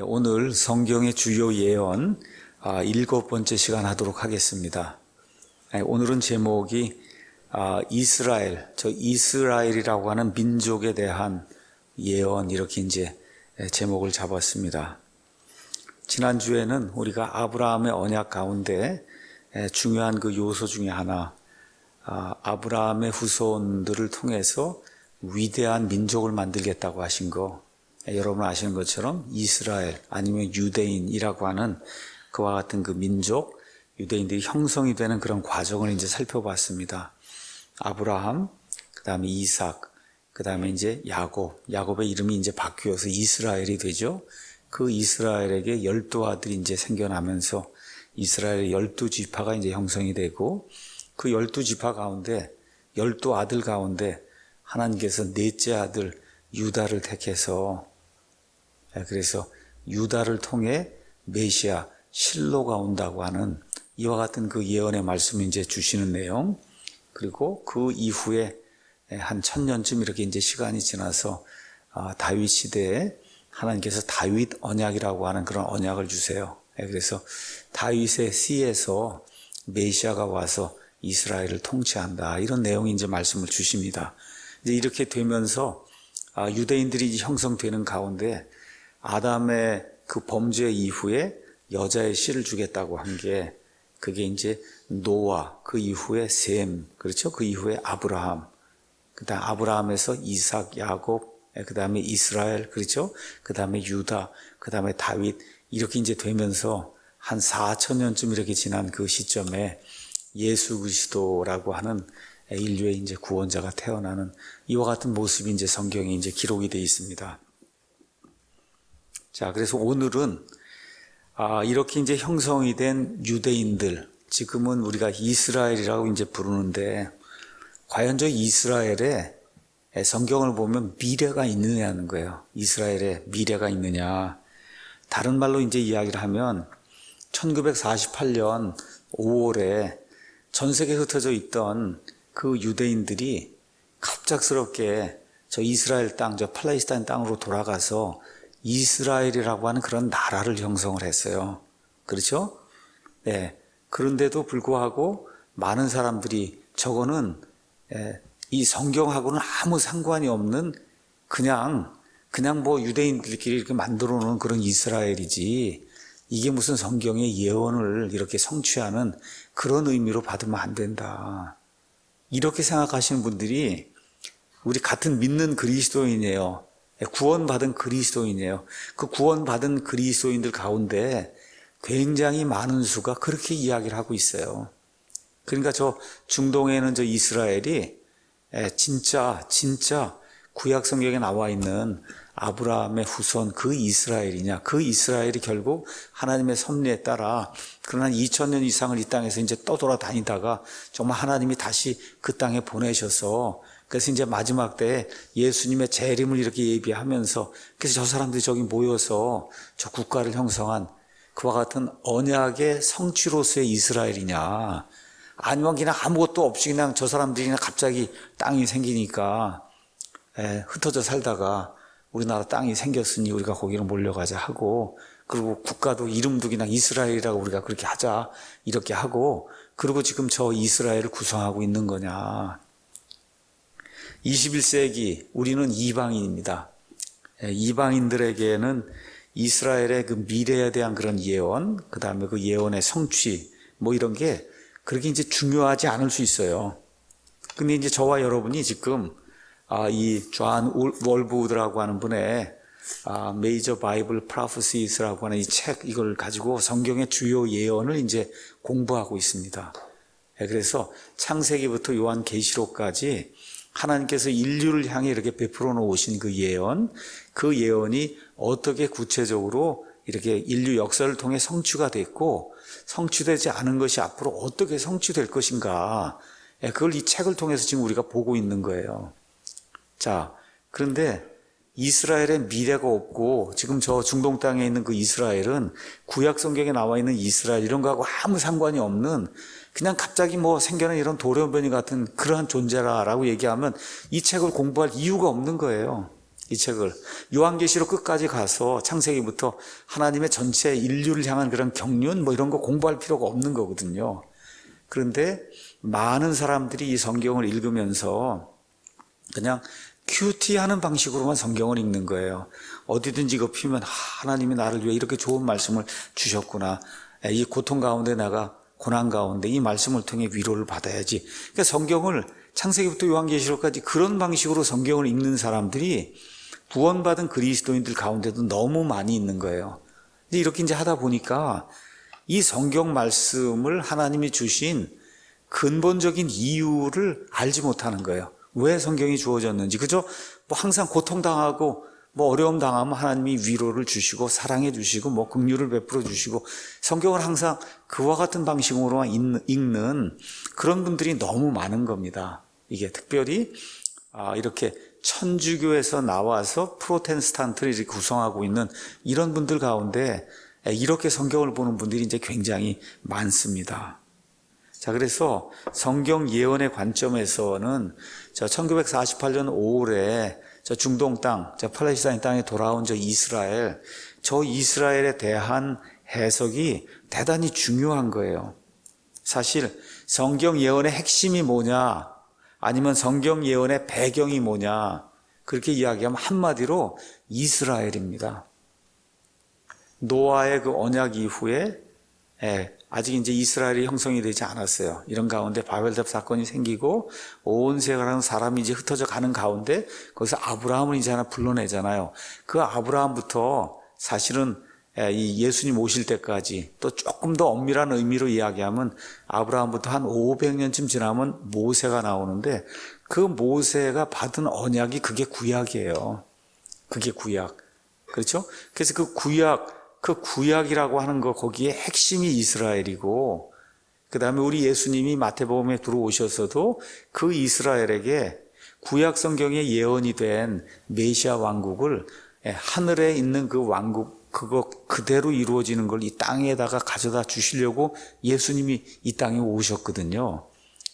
오늘 성경의 주요 예언 7번째 시간 하도록 하겠습니다. 오늘은 제목이 이스라엘, 이스라엘이라고 하는 민족에 대한 예언, 이렇게 이제 제목을 잡았습니다. 지난주에는 우리가 아브라함의 언약 가운데 중요한 그 요소 중에 하나, 아브라함의 후손들을 통해서 위대한 민족을 만들겠다고 하신 거, 여러분 아시는 것처럼 이스라엘 아니면 유대인이라고 하는 그와 같은 그 민족, 유대인들이 형성이 되는 그런 과정을 이제 살펴봤습니다. 아브라함, 그 다음에 이삭, 그 다음에 이제 야곱의 이름이 이제 바뀌어서 이스라엘이 되죠. 그 이스라엘에게 12아들이 이제 생겨나면서 이스라엘의 12지파가 이제 형성이 되고, 그 12지파 가운데 12아들 가운데 하나님께서 넷째 아들 유다를 택해서, 그래서 유다를 통해 메시아 실로가 온다고 하는 이와 같은 그 예언의 말씀을 이제 주시는 내용, 그리고 그 이후에 한 1000년쯤 이렇게 이제 시간이 지나서 다윗 시대에 하나님께서 다윗 언약이라고 하는 그런 언약을 주세요. 그래서 다윗의 씨에서 메시아가 와서 이스라엘을 통치한다, 이런 내용이 이제 말씀을 주십니다. 이제 이렇게 되면서 유대인들이 형성되는 가운데 아담의 그 범죄 이후에 여자의 씨를 주겠다고 한 게, 그게 이제 노아, 그 이후에 셈, 그렇죠? 그 이후에 아브라함, 그 다음 아브라함에서 이삭, 야곱, 그 다음에 이스라엘, 그렇죠? 그 다음에 유다, 그 다음에 다윗, 이렇게 이제 되면서 한 4000년쯤 이렇게 지난 그 시점에 예수 그리스도라고 하는 인류의 이제 구원자가 태어나는 이와 같은 모습이 이제 성경에 이제 기록이 되어 있습니다. 자, 그래서 오늘은 이렇게 이제 형성이 된 유대인들, 지금은 우리가 이스라엘이라고 이제 부르는데, 과연 저 이스라엘에 성경을 보면 미래가 있느냐는 거예요. 이스라엘에 미래가 있느냐. 다른 말로 이제 이야기를 하면 1948년 5월에 전 세계에 흩어져 있던 그 유대인들이 갑작스럽게 저 이스라엘 땅, 저 팔레스타인 땅으로 돌아가서 이스라엘이라고 하는 그런 나라를 형성을 했어요. 그렇죠? 네. 그런데도 불구하고 많은 사람들이 저거는 이 성경하고는 아무 상관이 없는 그냥 뭐 유대인들끼리 이렇게 만들어 놓은 그런 이스라엘이지, 이게 무슨 성경의 예언을 이렇게 성취하는 그런 의미로 받으면 안 된다, 이렇게 생각하시는 분들이 우리 같은 믿는 그리스도인이에요. 구원받은 그리스도인이에요. 그 구원받은 그리스도인들 가운데 굉장히 많은 수가 그렇게 이야기를 하고 있어요. 그러니까 저 중동에는 저 이스라엘이 진짜 구약 성경에 나와 있는 아브라함의 후손 그 이스라엘이냐, 그 이스라엘이 결국 하나님의 섭리에 따라 그러나 2000년 이상을 이 땅에서 이제 떠돌아다니다가 정말 하나님이 다시 그 땅에 보내셔서, 그래서 이제 마지막 때에 예수님의 재림을 이렇게 예비하면서, 그래서 저 사람들이 저기 모여서 저 국가를 형성한 그와 같은 언약의 성취로서의 이스라엘이냐, 아니면 그냥 아무것도 없이 그냥 저 사람들이 그냥 갑자기 땅이 생기니까 흩어져 살다가 우리나라 땅이 생겼으니 우리가 거기로 몰려가자 하고, 그리고 국가도 이름도 그냥 이스라엘이라고 우리가 그렇게 하자 이렇게 하고, 그리고 지금 저 이스라엘을 구성하고 있는 거냐. 21세기 우리는 이방인입니다. 이방인들에게는 이스라엘의 그 미래에 대한 그런 예언, 그 다음에 그 예언의 성취, 뭐 이런 게 그렇게 이제 중요하지 않을 수 있어요. 근데 이제 저와 여러분이 지금 이 존 월부우드라고 하는 분의 메이저 바이블 프로페시스라고 하는 이 책, 이걸 가지고 성경의 주요 예언을 이제 공부하고 있습니다. 그래서 창세기부터 요한계시록까지 하나님께서 인류를 향해 이렇게 베풀어 놓으신 그 예언, 그 예언이 어떻게 구체적으로 이렇게 인류 역사를 통해 성취가 됐고, 성취되지 않은 것이 앞으로 어떻게 성취될 것인가, 그걸 이 책을 통해서 지금 우리가 보고 있는 거예요. 자, 그런데 이스라엘의 미래가 없고, 지금 저 중동 땅에 있는 그 이스라엘은 구약 성경에 나와 있는 이스라엘 이런 거하고 아무 상관이 없는, 그냥 갑자기 뭐 생겨난 이런 돌연변이 같은 그러한 존재라라고 얘기하면 이 책을 공부할 이유가 없는 거예요. 이 책을 요한계시록 끝까지 가서 창세기부터 하나님의 전체 인류를 향한 그런 경륜 뭐 이런 거 공부할 필요가 없는 거거든요. 그런데 많은 사람들이 이 성경을 읽으면서 그냥 큐티하는 방식으로만 성경을 읽는 거예요. 어디든지 이거 피면 하나님이 나를 위해 이렇게 좋은 말씀을 주셨구나. 이 고통 가운데 나가 고난 가운데 이 말씀을 통해 위로를 받아야지. 그러니까 성경을 창세기부터 요한계시록까지 그런 방식으로 성경을 읽는 사람들이 구원받은 그리스도인들 가운데도 너무 많이 있는 거예요. 근데 이렇게 이제 하다 보니까 이 성경 말씀을 하나님이 주신 근본적인 이유를 알지 못하는 거예요. 왜 성경이 주어졌는지. 그죠? 뭐 항상 고통당하고 뭐 어려움 당하면 하나님이 위로를 주시고 사랑해 주시고 뭐 긍휼을 베풀어 주시고 성경을 항상 그와 같은 방식으로만 읽는 그런 분들이 너무 많은 겁니다. 이게 특별히 이렇게 천주교에서 나와서 프로테스탄트를 이렇게 구성하고 있는 이런 분들 가운데 이렇게 성경을 보는 분들이 이제 굉장히 많습니다. 자, 그래서 성경 예언의 관점에서는 1948년 5월에 중동 땅, 팔레스타인 땅에 돌아온 이스라엘에 대한 해석이 대단히 중요한 거예요. 사실 성경 예언의 핵심이 뭐냐, 아니면 성경 예언의 배경이 뭐냐, 그렇게 이야기하면 한마디로 이스라엘입니다. 노아의 그 언약 이후에 아직 이제 이스라엘이 형성이 되지 않았어요. 이런 가운데 바벨탑 사건이 생기고 온 세계라는 사람이 이제 흩어져 가는 가운데 거기서 아브라함을 이제 하나 불러내잖아요. 그 아브라함부터 사실은 이 예수님 오실 때까지 또 조금 더 엄밀한 의미로 이야기하면 아브라함부터 한 500년쯤 지나면 모세가 나오는데 그 모세가 받은 언약이 그게 구약이에요. 그게 구약. 그렇죠? 그래서 그 구약이라고 하는 거 거기에 핵심이 이스라엘이고 그 다음에 우리 예수님이 마태복음에 들어오셔서도 그 이스라엘에게 구약 성경에 예언이 된 메시아 왕국을 하늘에 있는 그 왕국 그거 그대로 이루어지는 걸 이 땅에다가 가져다 주시려고 예수님이 이 땅에 오셨거든요.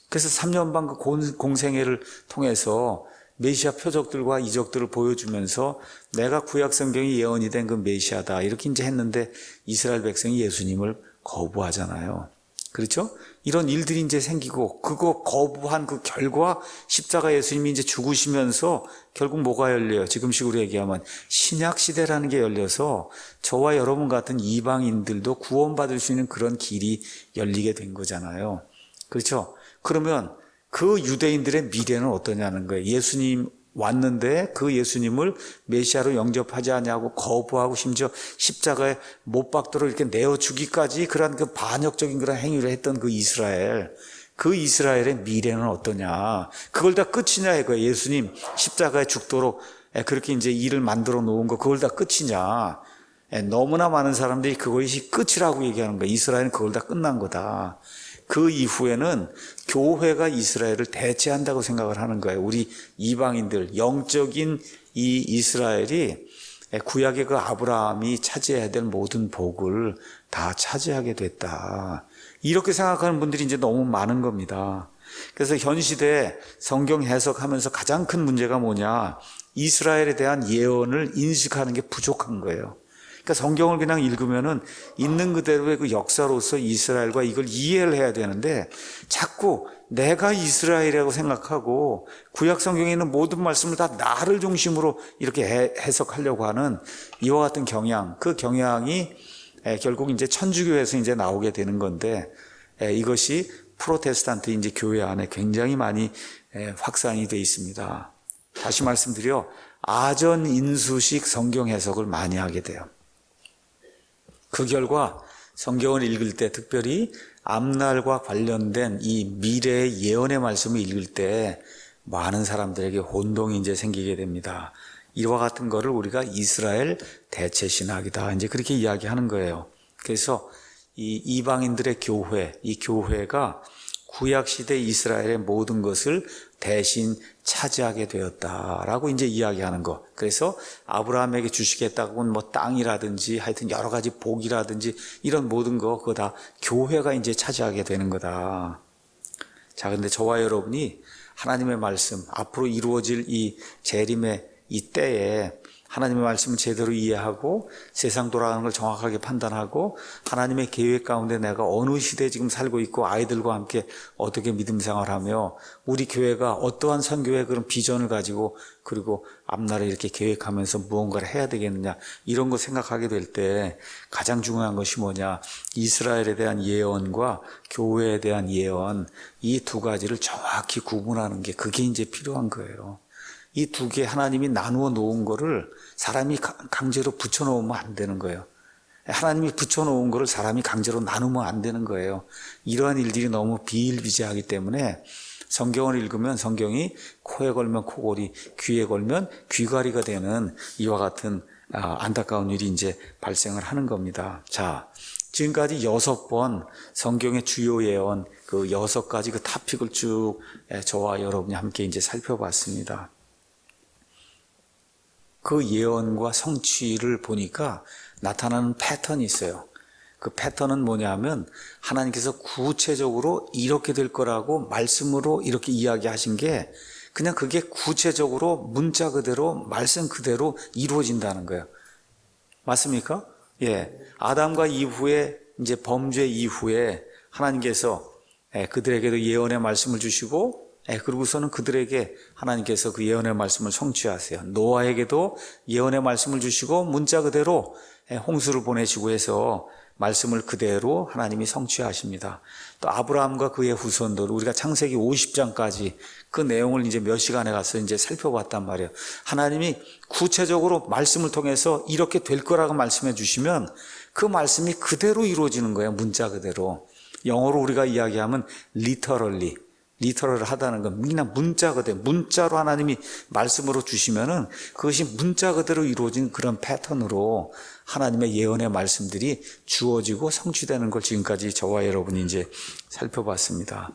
그래서 3년 반 그 공생애를 통해서 메시아 표적들과 이적들을 보여주면서 내가 구약 성경이 예언이 된 그 메시아다 이렇게 이제 했는데 이스라엘 백성이 예수님을 거부하잖아요. 그렇죠? 이런 일들이 이제 생기고 그거 거부한 그 결과 십자가 예수님이 이제 죽으시면서 결국 뭐가 열려요? 지금식으로 얘기하면 신약 시대라는 게 열려서 저와 여러분 같은 이방인들도 구원받을 수 있는 그런 길이 열리게 된 거잖아요. 그렇죠? 그러면 그 유대인들의 미래는 어떠냐는 거예요. 예수님 왔는데 그 예수님을 메시아로 영접하지 않냐고 거부하고 심지어 십자가에 못 박도록 이렇게 내어 주기까지 그런 그 반역적인 그런 행위를 했던 그 이스라엘의 미래는 어떠냐. 그걸 다 끝이냐 이거예요. 예수님 십자가에 죽도록 그렇게 이제 일을 만들어 놓은 거 그걸 다 끝이냐. 너무나 많은 사람들이 그것이 끝이라고 얘기하는 거예요. 이스라엘은 그걸 다 끝난 거다. 그 이후에는 교회가 이스라엘을 대체한다고 생각을 하는 거예요. 우리 이방인들, 영적인 이 이스라엘이 구약의 그 아브라함이 차지해야 될 모든 복을 다 차지하게 됐다. 이렇게 생각하는 분들이 이제 너무 많은 겁니다. 그래서 현 시대에 성경 해석하면서 가장 큰 문제가 뭐냐? 이스라엘에 대한 예언을 인식하는 게 부족한 거예요. 그러니까 성경을 그냥 읽으면은 있는 그대로의 그 역사로서 이스라엘과 이걸 이해를 해야 되는데 자꾸 내가 이스라엘이라고 생각하고 구약 성경에 있는 모든 말씀을 다 나를 중심으로 이렇게 해석하려고 하는 이와 같은 경향, 그 경향이 결국 이제 천주교에서 이제 나오게 되는 건데 이것이 프로테스탄트 이제 교회 안에 굉장히 많이 확산이 되어 있습니다. 다시 말씀드려 아전 인수식 성경 해석을 많이 하게 돼요. 그 결과 성경을 읽을 때 특별히 앞날과 관련된 이 미래의 예언의 말씀을 읽을 때 많은 사람들에게 혼동이 이제 생기게 됩니다. 이와 같은 거를 우리가 이스라엘 대체 신학이다 이제 그렇게 이야기하는 거예요. 그래서 이 이방인들의 교회, 이 교회가 구약시대 이스라엘의 모든 것을 대신 차지하게 되었다라고 이제 이야기하는 거. 그래서 아브라함에게 주시겠다고는 뭐 땅이라든지 하여튼 여러 가지 복이라든지 이런 모든 거 그거 다 교회가 이제 차지하게 되는 거다. 자, 근데 저와 여러분이 하나님의 말씀, 앞으로 이루어질 이 재림의 이 때에 하나님의 말씀을 제대로 이해하고 세상 돌아가는 걸 정확하게 판단하고 하나님의 계획 가운데 내가 어느 시대에 지금 살고 있고 아이들과 함께 어떻게 믿음 생활하며 우리 교회가 어떠한 선교의 그런 비전을 가지고 그리고 앞날에 이렇게 계획하면서 무언가를 해야 되겠느냐 이런 거 생각하게 될 때 가장 중요한 것이 뭐냐, 이스라엘에 대한 예언과 교회에 대한 예언, 이 두 가지를 정확히 구분하는 게 그게 이제 필요한 거예요. 이 두 개 하나님이 나누어 놓은 거를 사람이 강제로 붙여놓으면 안 되는 거예요. 하나님이 붙여놓은 거를 사람이 강제로 나누면 안 되는 거예요. 이러한 일들이 너무 비일비재하기 때문에 성경을 읽으면 성경이 코에 걸면 코골이, 귀에 걸면 귀걸이가 되는 이와 같은 안타까운 일이 이제 발생을 하는 겁니다. 자, 지금까지 6번 성경의 주요 예언 그 6가지 그 토픽을 쭉 저와 여러분이 함께 이제 살펴봤습니다. 그 예언과 성취를 보니까 나타나는 패턴이 있어요. 그 패턴은 뭐냐면 하나님께서 구체적으로 이렇게 될 거라고 말씀으로 이렇게 이야기하신 게 그냥 그게 구체적으로 문자 그대로 말씀 그대로 이루어진다는 거예요. 맞습니까? 예. 아담과 이후에 이제 범죄 이후에 하나님께서 그들에게도 예언의 말씀을 주시고 그러고서는 그들에게 하나님께서 그 예언의 말씀을 성취하세요. 노아에게도 예언의 말씀을 주시고 문자 그대로 홍수를 보내시고 해서 말씀을 그대로 하나님이 성취하십니다. 또 아브라함과 그의 후손들 우리가 창세기 50장까지 그 내용을 이제 몇 시간에 가서 이제 살펴봤단 말이에요. 하나님이 구체적으로 말씀을 통해서 이렇게 될 거라고 말씀해 주시면 그 말씀이 그대로 이루어지는 거예요. 문자 그대로. 영어로 우리가 이야기하면 literally. 리터럴 하다는 건 그냥 문자 그대로, 문자로 하나님이 말씀으로 주시면은 그것이 문자 그대로 이루어진 그런 패턴으로 하나님의 예언의 말씀들이 주어지고 성취되는 걸 지금까지 저와 여러분이 이제 살펴봤습니다.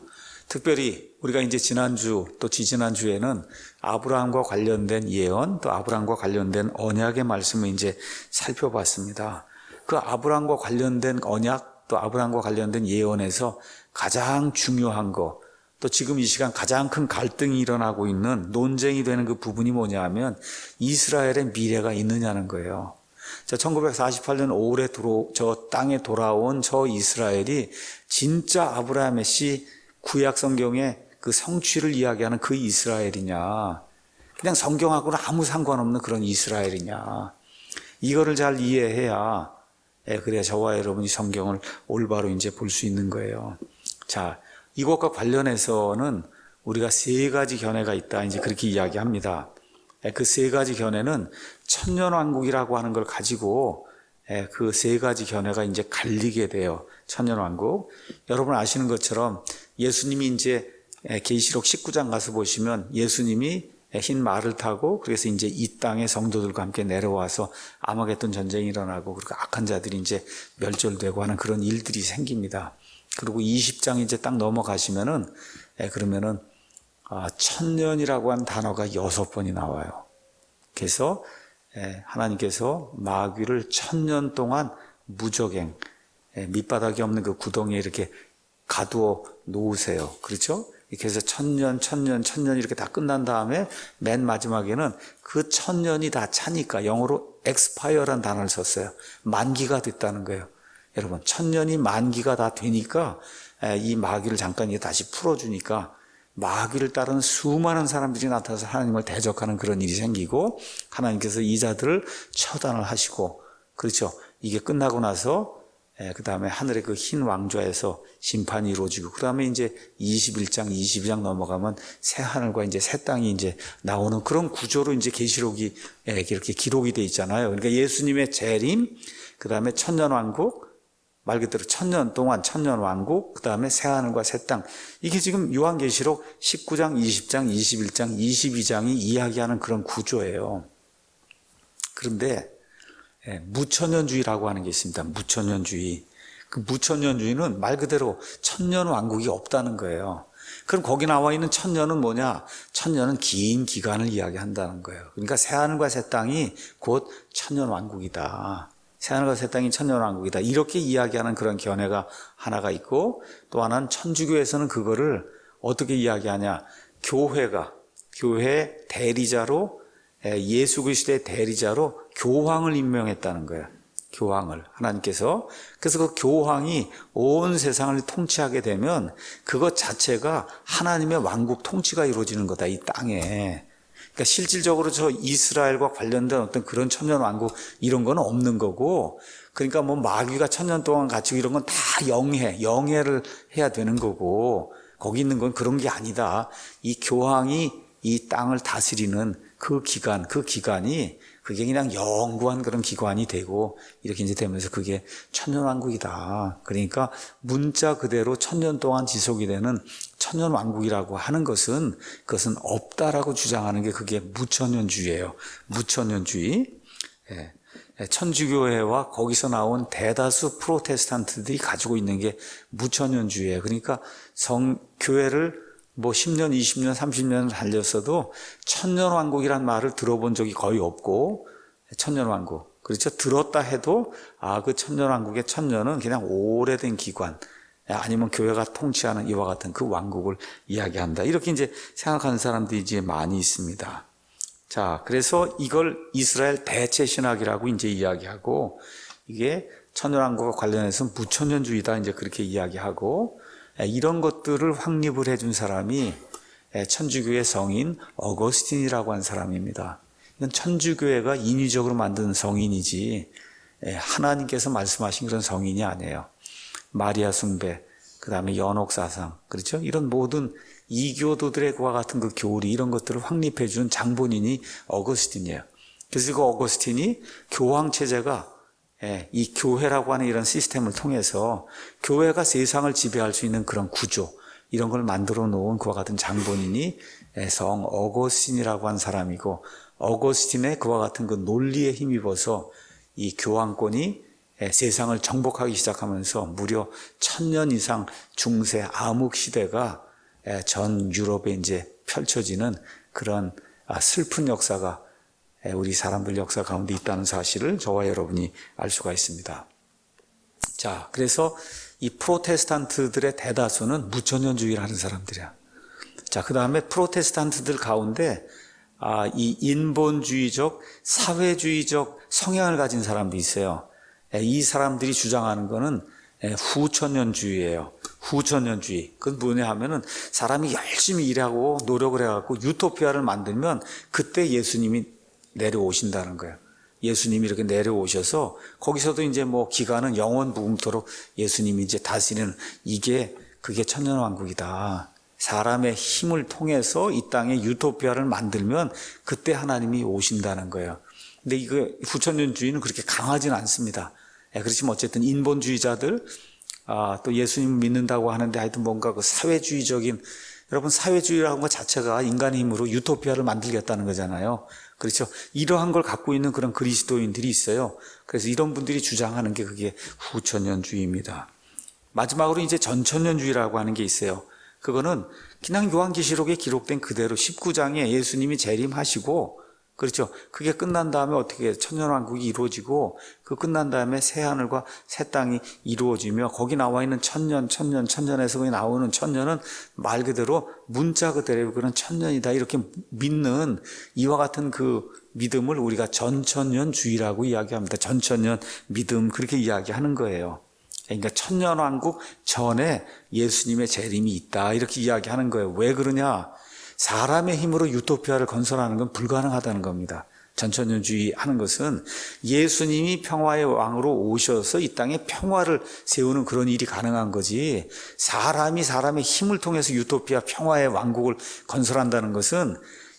특별히 우리가 이제 지난주 또 지지난주에는 아브라함과 관련된 예언 또 아브라함과 관련된 언약의 말씀을 이제 살펴봤습니다. 그 아브라함과 관련된 언약 또 아브라함과 관련된 예언에서 가장 중요한 거 또 지금 이 시간 가장 큰 갈등이 일어나고 있는 논쟁이 되는 그 부분이 뭐냐 하면 이스라엘의 미래가 있느냐는 거예요. 자, 1948년 5월에 저 땅에 돌아온 저 이스라엘이 진짜 아브라함의 씨 구약 성경의 그 성취를 이야기하는 그 이스라엘이냐, 그냥 성경하고는 아무 상관없는 그런 이스라엘이냐, 이거를 잘 이해해야 그래야 저와 여러분이 성경을 올바로 이제 볼 수 있는 거예요. 자, 이것과 관련해서는 우리가 3가지 견해가 있다 이제 그렇게 이야기합니다. 그 3가지 견해는 천년왕국이라고 하는 걸 가지고 그 3가지 견해가 이제 갈리게 돼요. 천년왕국. 여러분 아시는 것처럼 예수님이 이제 계시록 19장 가서 보시면 예수님이 흰 말을 타고 그래서 이제 이 땅에 성도들과 함께 내려와서 아마겟돈 전쟁이 일어나고 그리고 악한 자들이 이제 멸절되고 하는 그런 일들이 생깁니다. 그리고 20장 이제 딱 넘어가시면은 그러면은 천년이라고 한 단어가 6번이 나와요. 그래서 하나님께서 마귀를 1000년 동안 무적행 밑바닥이 없는 그 구덩이에 이렇게 가두어 놓으세요. 그렇죠? 그래서 1000년 이렇게 다 끝난 다음에 맨 마지막에는 그 1000년이 다 차니까 영어로 expire란 단어를 썼어요. 만기가 됐다는 거예요. 여러분 1000년이 만기가 다 되니까 이 마귀를 잠깐 다시 풀어주니까 마귀를 따르는 수많은 사람들이 나타나서 하나님을 대적하는 그런 일이 생기고 하나님께서 이 자들을 처단을 하시고 그렇죠. 이게 끝나고 나서 그 다음에 하늘의 그 흰 왕좌에서 심판이 이루어지고 그 다음에 이제 21장, 22장 넘어가면 새 하늘과 이제 새 땅이 이제 나오는 그런 구조로 이제 계시록이 이렇게 기록이 돼 있잖아요. 그러니까 예수님의 재림, 그 다음에 천년왕국, 말 그대로 1000년 동안 천년왕국, 그 다음에 새하늘과 새 땅. 이게 지금 요한계시록 19장, 20장, 21장, 22장이 이야기하는 그런 구조예요. 그런데 무천년주의라고 하는 게 있습니다. 무천년주의. 그 무천년주의는 말 그대로 천년왕국이 없다는 거예요. 그럼 거기 나와 있는 천년은 뭐냐? 천년은 긴 기간을 이야기한다는 거예요. 그러니까 새하늘과 새 땅이 곧 천년왕국이다. 새하늘과 새 땅이 천년왕국이다. 이렇게 이야기하는 그런 견해가 하나가 있고 또 하나는 천주교에서는 그거를 어떻게 이야기하냐. 교회 대리자로 예수 그리스도의 대리자로 교황을 임명했다는 거예요. 교황을 하나님께서. 그래서 그 교황이 온 세상을 통치하게 되면 그것 자체가 하나님의 왕국 통치가 이루어지는 거다, 이 땅에. 그러니까 실질적으로 저 이스라엘과 관련된 어떤 그런 천년 왕국 이런 건 없는 거고, 그러니까 뭐 마귀가 천년 동안 갇히고 이런 건 다 영해를 해야 되는 거고, 거기 있는 건 그런 게 아니다. 이 교황이 이 땅을 다스리는 그 기간이 그게 그냥 영구한 그런 기관이 되고 이렇게 이제 되면서 그게 천년왕국이다. 그러니까 문자 그대로 천년 동안 지속이 되는 천년왕국이라고 하는 것은 그것은 없다라고 주장하는 게 그게 무천년주의예요. 무천년주의. 천주교회와 거기서 나온 대다수 프로테스탄트들이 가지고 있는 게 무천년주의예요. 그러니까 교회를 뭐 10년, 20년, 30년을 달렸어도 천년왕국이란 말을 들어본 적이 거의 없고, 천년왕국. 그렇죠? 들었다 해도, 그 천년왕국의 천년은 그냥 오래된 기관, 아니면 교회가 통치하는 이와 같은 그 왕국을 이야기한다. 이렇게 이제 생각하는 사람들이 이제 많이 있습니다. 자, 그래서 이걸 이스라엘 대체신학이라고 이제 이야기하고, 이게 천년왕국과 관련해서 무천년주의다, 이제 그렇게 이야기하고, 이런 것들을 확립을 해준 사람이 천주교의 성인 어거스틴이라고 한 사람입니다. 이건 천주교회가 인위적으로 만든 성인이지 하나님께서 말씀하신 그런 성인이 아니에요. 마리아 숭배, 그 다음에 연옥사상, 그렇죠? 이런 모든 이교도들의 그와 같은 그 교리, 이런 것들을 확립해 준 장본인이 어거스틴이에요. 그래서 그 어거스틴이 교황체제가 이 교회라고 하는 이런 시스템을 통해서 교회가 세상을 지배할 수 있는 그런 구조, 이런 걸 만들어 놓은 그와 같은 장본인이 성 어거스틴이라고 한 사람이고, 어거스틴의 그와 같은 그 논리에 힘입어서 이 교황권이 세상을 정복하기 시작하면서 무려 1000년 이상 중세 암흑 시대가 전 유럽에 이제 펼쳐지는 그런 슬픈 역사가 우리 사람들 역사 가운데 있다는 사실을 저와 여러분이 알 수가 있습니다. 자, 그래서 이 프로테스탄트들의 대다수는 무천년주의를 하는 사람들이야. 자, 그 다음에 프로테스탄트들 가운데 이 인본주의적, 사회주의적 성향을 가진 사람도 있어요. 이 사람들이 주장하는 거는 후천년주의예요. 후천년주의. 그건 뭐냐 하면은 사람이 열심히 일하고 노력을 해갖고 유토피아를 만들면 그때 예수님이 내려오신다는 거예요. 예수님이 이렇게 내려오셔서 거기서도 이제 뭐 기간은 영원 무궁토록 예수님이 이제 다스리는 그게 천년왕국이다. 사람의 힘을 통해서 이 땅에 유토피아를 만들면 그때 하나님이 오신다는 거예요. 근데 이거 후천년주의는 그렇게 강하지는 않습니다. 그렇지만 어쨌든 인본주의자들, 또 예수님 믿는다고 하는데 하여튼 뭔가 그 사회주의적인, 여러분 사회주의라는 것 자체가 인간의 힘으로 유토피아를 만들겠다는 거잖아요. 그렇죠. 이러한 걸 갖고 있는 그런 그리스도인들이 있어요. 그래서 이런 분들이 주장하는 게 그게 후천년주의입니다. 마지막으로 이제 전천년주의라고 하는 게 있어요. 그거는 그냥 요한계시록에 기록된 그대로 19장에 예수님이 재림하시고, 그렇죠. 그게 끝난 다음에 어떻게 천년왕국이 이루어지고, 그 끝난 다음에 새하늘과 새 땅이 이루어지며 거기 나와 있는 천년에서 거기 나오는 천년은 말 그대로 문자 그대로 그런 천년이다, 이렇게 믿는 이와 같은 그 믿음을 우리가 전천년주의라고 이야기합니다. 전천년 믿음, 그렇게 이야기하는 거예요. 그러니까 천년왕국 전에 예수님의 재림이 있다, 이렇게 이야기하는 거예요. 왜 그러냐? 사람의 힘으로 유토피아를 건설하는 건 불가능하다는 겁니다. 전천년주의 하는 것은 예수님이 평화의 왕으로 오셔서 이 땅에 평화를 세우는 그런 일이 가능한 거지, 사람이 사람의 힘을 통해서 유토피아 평화의 왕국을 건설한다는 것은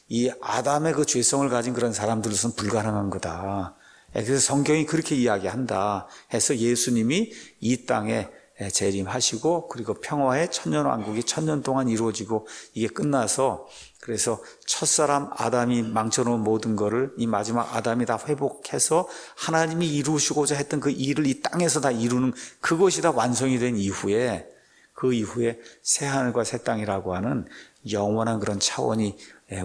이 아담의 그 죄성을 가진 그런 사람들로서는 불가능한 거다. 그래서 성경이 그렇게 이야기한다 해서 예수님이 이 땅에 재림하시고, 그리고 평화의 천년왕국이 천년 동안 이루어지고 이게 끝나서, 그래서 첫사람 아담이 망쳐놓은 모든 거를 이 마지막 아담이 다 회복해서 하나님이 이루시고자 했던 그 일을 이 땅에서 다 이루는, 그것이 다 완성이 된 이후에, 그 이후에 새하늘과 새 땅이라고 하는 영원한 그런 차원이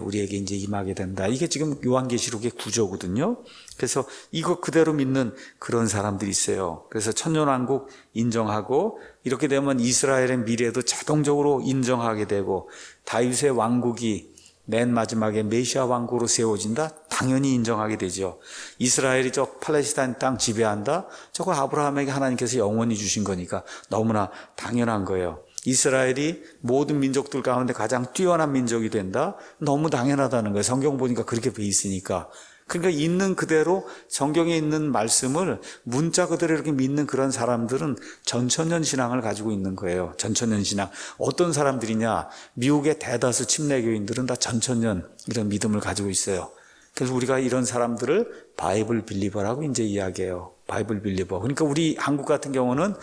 우리에게 이제 임하게 된다. 이게 지금 요한계시록의 구조거든요. 그래서 이거 그대로 믿는 그런 사람들이 있어요. 그래서 천년왕국 인정하고, 이렇게 되면 이스라엘의 미래도 자동적으로 인정하게 되고, 다윗의 왕국이 맨 마지막에 메시아 왕국으로 세워진다? 당연히 인정하게 되죠. 이스라엘이 저 팔레스타인 땅 지배한다? 저거 아브라함에게 하나님께서 영원히 주신 거니까 너무나 당연한 거예요. 이스라엘이 모든 민족들 가운데 가장 뛰어난 민족이 된다? 너무 당연하다는 거예요. 성경 보니까 그렇게 돼 있으니까. 그러니까 있는 그대로 성경에 있는 말씀을 문자 그대로 이렇게 믿는 그런 사람들은 전천년 신앙을 가지고 있는 거예요. 전천년 신앙. 어떤 사람들이냐? 미국의 대다수 침례교인들은 다 전천년 이런 믿음을 가지고 있어요. 그래서 우리가 이런 사람들을 바이블 빌리버라고 이제 이야기해요. 바이블 빌리버. 그러니까 우리 한국 같은 경우는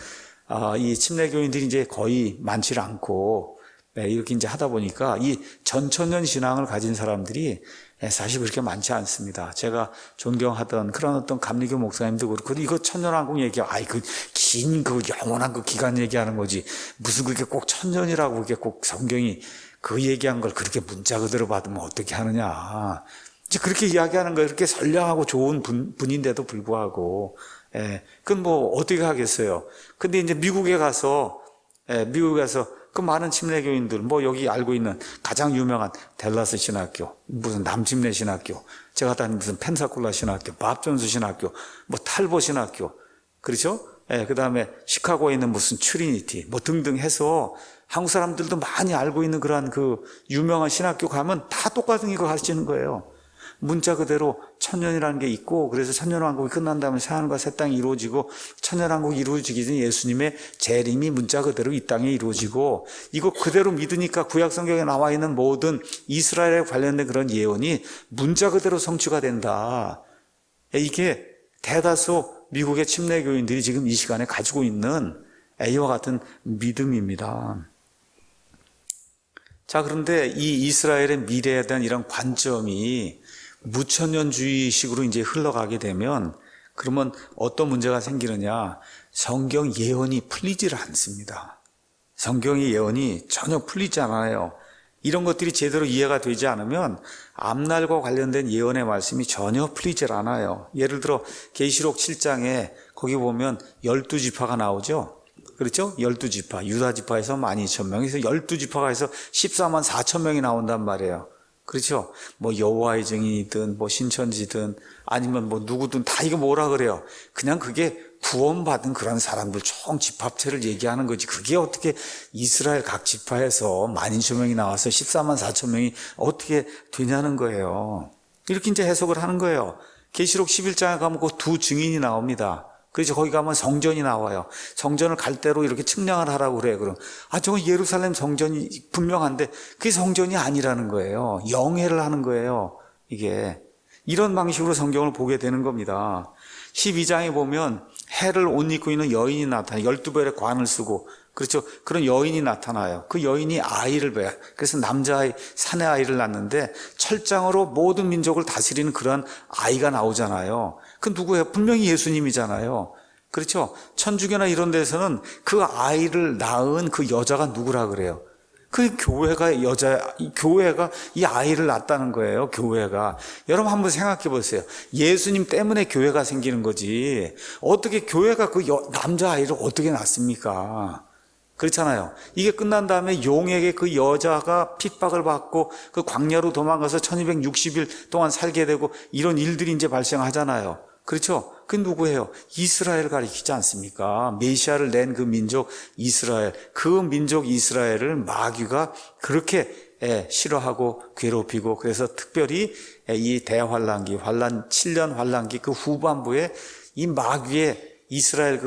이 침례교인들이 이제 거의 많지 않고 이렇게 이제 하다 보니까 이 전천년 신앙을 가진 사람들이 사실 그렇게 많지 않습니다. 제가 존경하던 그런 어떤 감리교 목사님도 그렇고, 이거 천년왕국 얘기야. 그 영원한 그 기간 얘기하는 거지. 무슨 그렇게 꼭 천년이라고 그렇게 꼭 성경이 그 얘기한 걸 그렇게 문자 그대로 받으면 어떻게 하느냐. 이제 그렇게 이야기하는 거예요. 그렇게 선량하고 좋은 분인데도 불구하고. 그건 뭐 어떻게 하겠어요. 근데 이제 미국에 가서 그 많은 침례교인들, 뭐 여기 알고 있는 가장 유명한 댈러스 신학교, 무슨 남침례 신학교, 제가 다닌 무슨 펜사콜라 신학교, 밥존스 신학교, 뭐 탈보 신학교, 그렇죠? 그 다음에 시카고에 있는 무슨 트리니티, 뭐 등등 해서 한국 사람들도 많이 알고 있는 그러한 그 유명한 신학교 가면 다 똑같은 이거 가르치는 거예요. 문자 그대로 천년이라는 게 있고, 그래서 천년왕국이 끝난 다음에 새하늘과 새 땅이 이루어지고, 천년왕국이 이루어지기 전에 예수님의 재림이 문자 그대로 이 땅에 이루어지고, 이거 그대로 믿으니까 구약성경에 나와 있는 모든 이스라엘에 관련된 그런 예언이 문자 그대로 성취가 된다. 이게 대다수 미국의 침례교인들이 지금 이 시간에 가지고 있는 이와 같은 믿음입니다. 자, 그런데 이 이스라엘의 미래에 대한 이런 관점이 무천년주의식으로 이제 흘러가게 되면, 그러면 어떤 문제가 생기느냐? 성경 예언이 풀리질 않습니다. 성경의 예언이 전혀 풀리지 않아요. 이런 것들이 제대로 이해가 되지 않으면 앞날과 관련된 예언의 말씀이 전혀 풀리질 않아요. 예를 들어 계시록 7장에 거기 보면 12지파가 나오죠. 그렇죠? 12지파, 유다지파에서 12,000명에서 12지파가 해서 14만 4천 명이 나온단 말이에요. 그렇죠? 뭐 여호와의 증인이든 뭐 신천지든 아니면 뭐 누구든 다 이거 뭐라 그래요? 그냥 그게 구원받은 그런 사람들 총 집합체를 얘기하는 거지. 그게 어떻게 이스라엘 각 지파에서 12,000명이 나와서 14만 4천 명이 어떻게 되냐는 거예요. 이렇게 이제 해석을 하는 거예요. 계시록 11장에 가면 그 두 증인이 나옵니다. 그래서 거기 가면 성전이 나와요. 성전을 갈대로 이렇게 측량을 하라고 그래요. 그럼 저건 예루살렘 성전이 분명한데 그게 성전이 아니라는 거예요. 영해를 하는 거예요. 이게 이런 방식으로 성경을 보게 되는 겁니다. 12장에 보면 해를 옷 입고 있는 여인이 나타나요. 12벌의 관을 쓰고, 그렇죠? 그런 여인이 나타나요. 그 여인이 아이를 배요. 그래서 남자아이, 사내 아이를 낳는데 철장으로 모든 민족을 다스리는 그런 아이가 나오잖아요. 그 누구예요? 분명히 예수님이잖아요. 그렇죠? 천주교나 이런 데서는 그 아이를 낳은 그 여자가 누구라 그래요? 그 교회가 교회가 이 아이를 낳았다는 거예요. 교회가. 여러분 한번 생각해 보세요. 예수님 때문에 교회가 생기는 거지. 어떻게 교회가 그 남자아이를 어떻게 낳습니까? 그렇잖아요. 이게 끝난 다음에 용에게 그 여자가 핍박을 받고 그 광야로 도망가서 1260일 동안 살게 되고 이런 일들이 이제 발생하잖아요. 그렇죠? 그 누구예요? 이스라엘 가리키지 않습니까? 메시아를 낸 그 민족 이스라엘, 그 민족 이스라엘을 마귀가 그렇게 싫어하고 괴롭히고, 그래서 특별히 이 대환란기, 7년 환란기 그 후반부에 이 마귀의 이스라엘